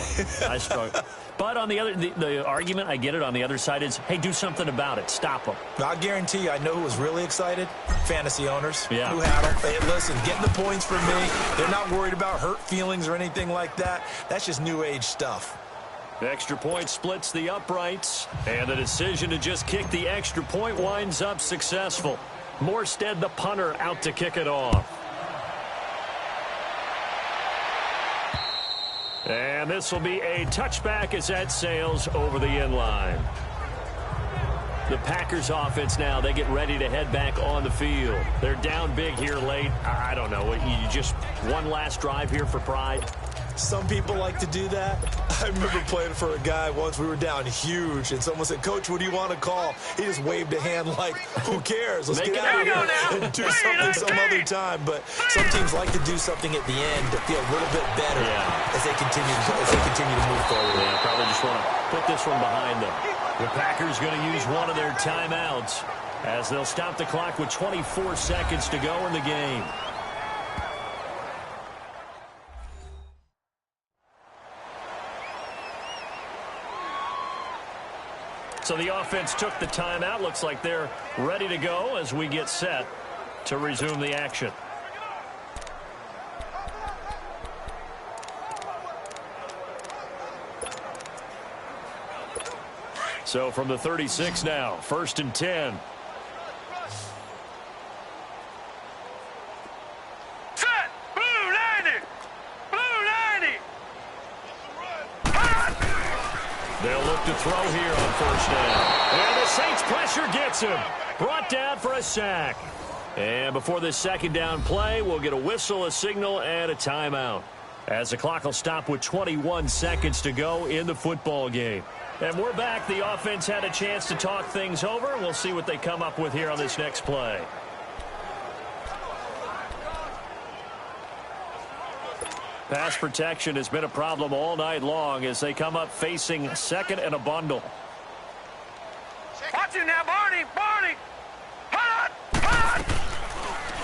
I struggle. But on the other, the argument, I get it, on the other side is, hey, do something about it. Stop them. I'll guarantee you, I know who was really excited. Fantasy owners Yeah. who had them. Hey, listen, getting the points from me. They're not worried about hurt feelings or anything like that. That's just new age stuff. The extra point splits the uprights, and the decision to just kick the extra point winds up successful. Morstead, the punter, out to kick it off. And this will be a touchback as that sails over the end line. The Packers offense now, they get ready to head back on the field. They're down big here late. I don't know. You just one last drive here for pride? Some people like to do that. I remember playing for a guy once. We were down huge, and someone said, "Coach, what do you want to call?" He just waved a hand like, "Who cares? Let's get out of here and do something some other time." But some teams like to do something at the end to feel a little bit better as they continue to move forward. Yeah, probably just want to put this one behind them. The Packers going to use one of their timeouts as they'll stop the clock with 24 seconds to go in the game. So the offense took the timeout. Looks like they're ready to go as we get set to resume the action. So from the 36 now, 1st and 10. Set! Blue 90! Blue 90! They'll look to throw here on 1st down. And the Saints pressure gets him. Brought down for a sack. And before this 2nd down play, we'll get a whistle, a signal, and a timeout, as the clock will stop with 21 seconds to go in the football game. And we're back. The offense had a chance to talk things over. We'll see what they come up with here on this next play. Pass protection has been a problem all night long as they come up facing 2nd and a bundle. Watch it now, Barney! Barney! Hot! Hot!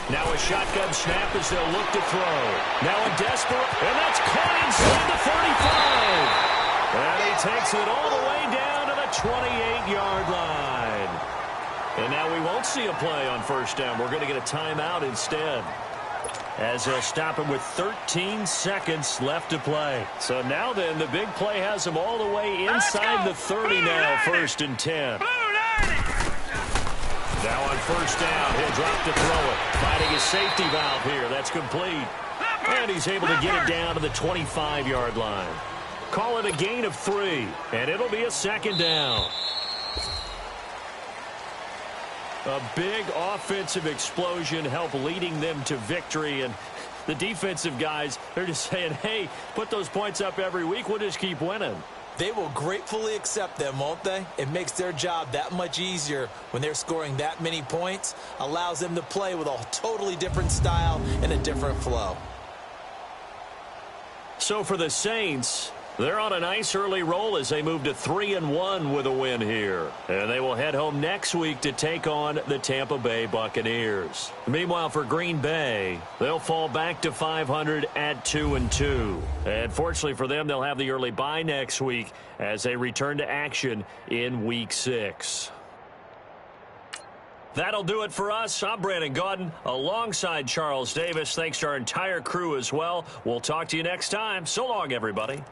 Now a shotgun snap as they'll look to throw. Now a desperate, and that's caught inside the 35. And he takes it all the way down to the 28-yard line. And now we won't see a play on 1st down. We're going to get a timeout instead, as they'll stop him with 13 seconds left to play. So now then, the big play has him all the way inside the 30 now, 1st and 10. Now on 1st down, he'll drop to throw it. Finding his safety valve here. That's complete. And he's able to get it down to the 25-yard line. Call it a gain of 3, and it'll be a 2nd down. A big offensive explosion helped leading them to victory, and the defensive guys, they're just saying, hey, put those points up every week. We'll just keep winning. They will gratefully accept them, won't they? It makes their job that much easier when they're scoring that many points. Allows them to play with a totally different style and a different flow. So for the Saints, they're on a nice early roll as they move to 3-1 with a win here. And they will head home next week to take on the Tampa Bay Buccaneers. Meanwhile, for Green Bay, they'll fall back to 500 at 2-2. And fortunately for them, they'll have the early bye next week as they return to action in Week 6. That'll do it for us. I'm Brandon Gaudin alongside Charles Davis. Thanks to our entire crew as well. We'll talk to you next time. So long, everybody.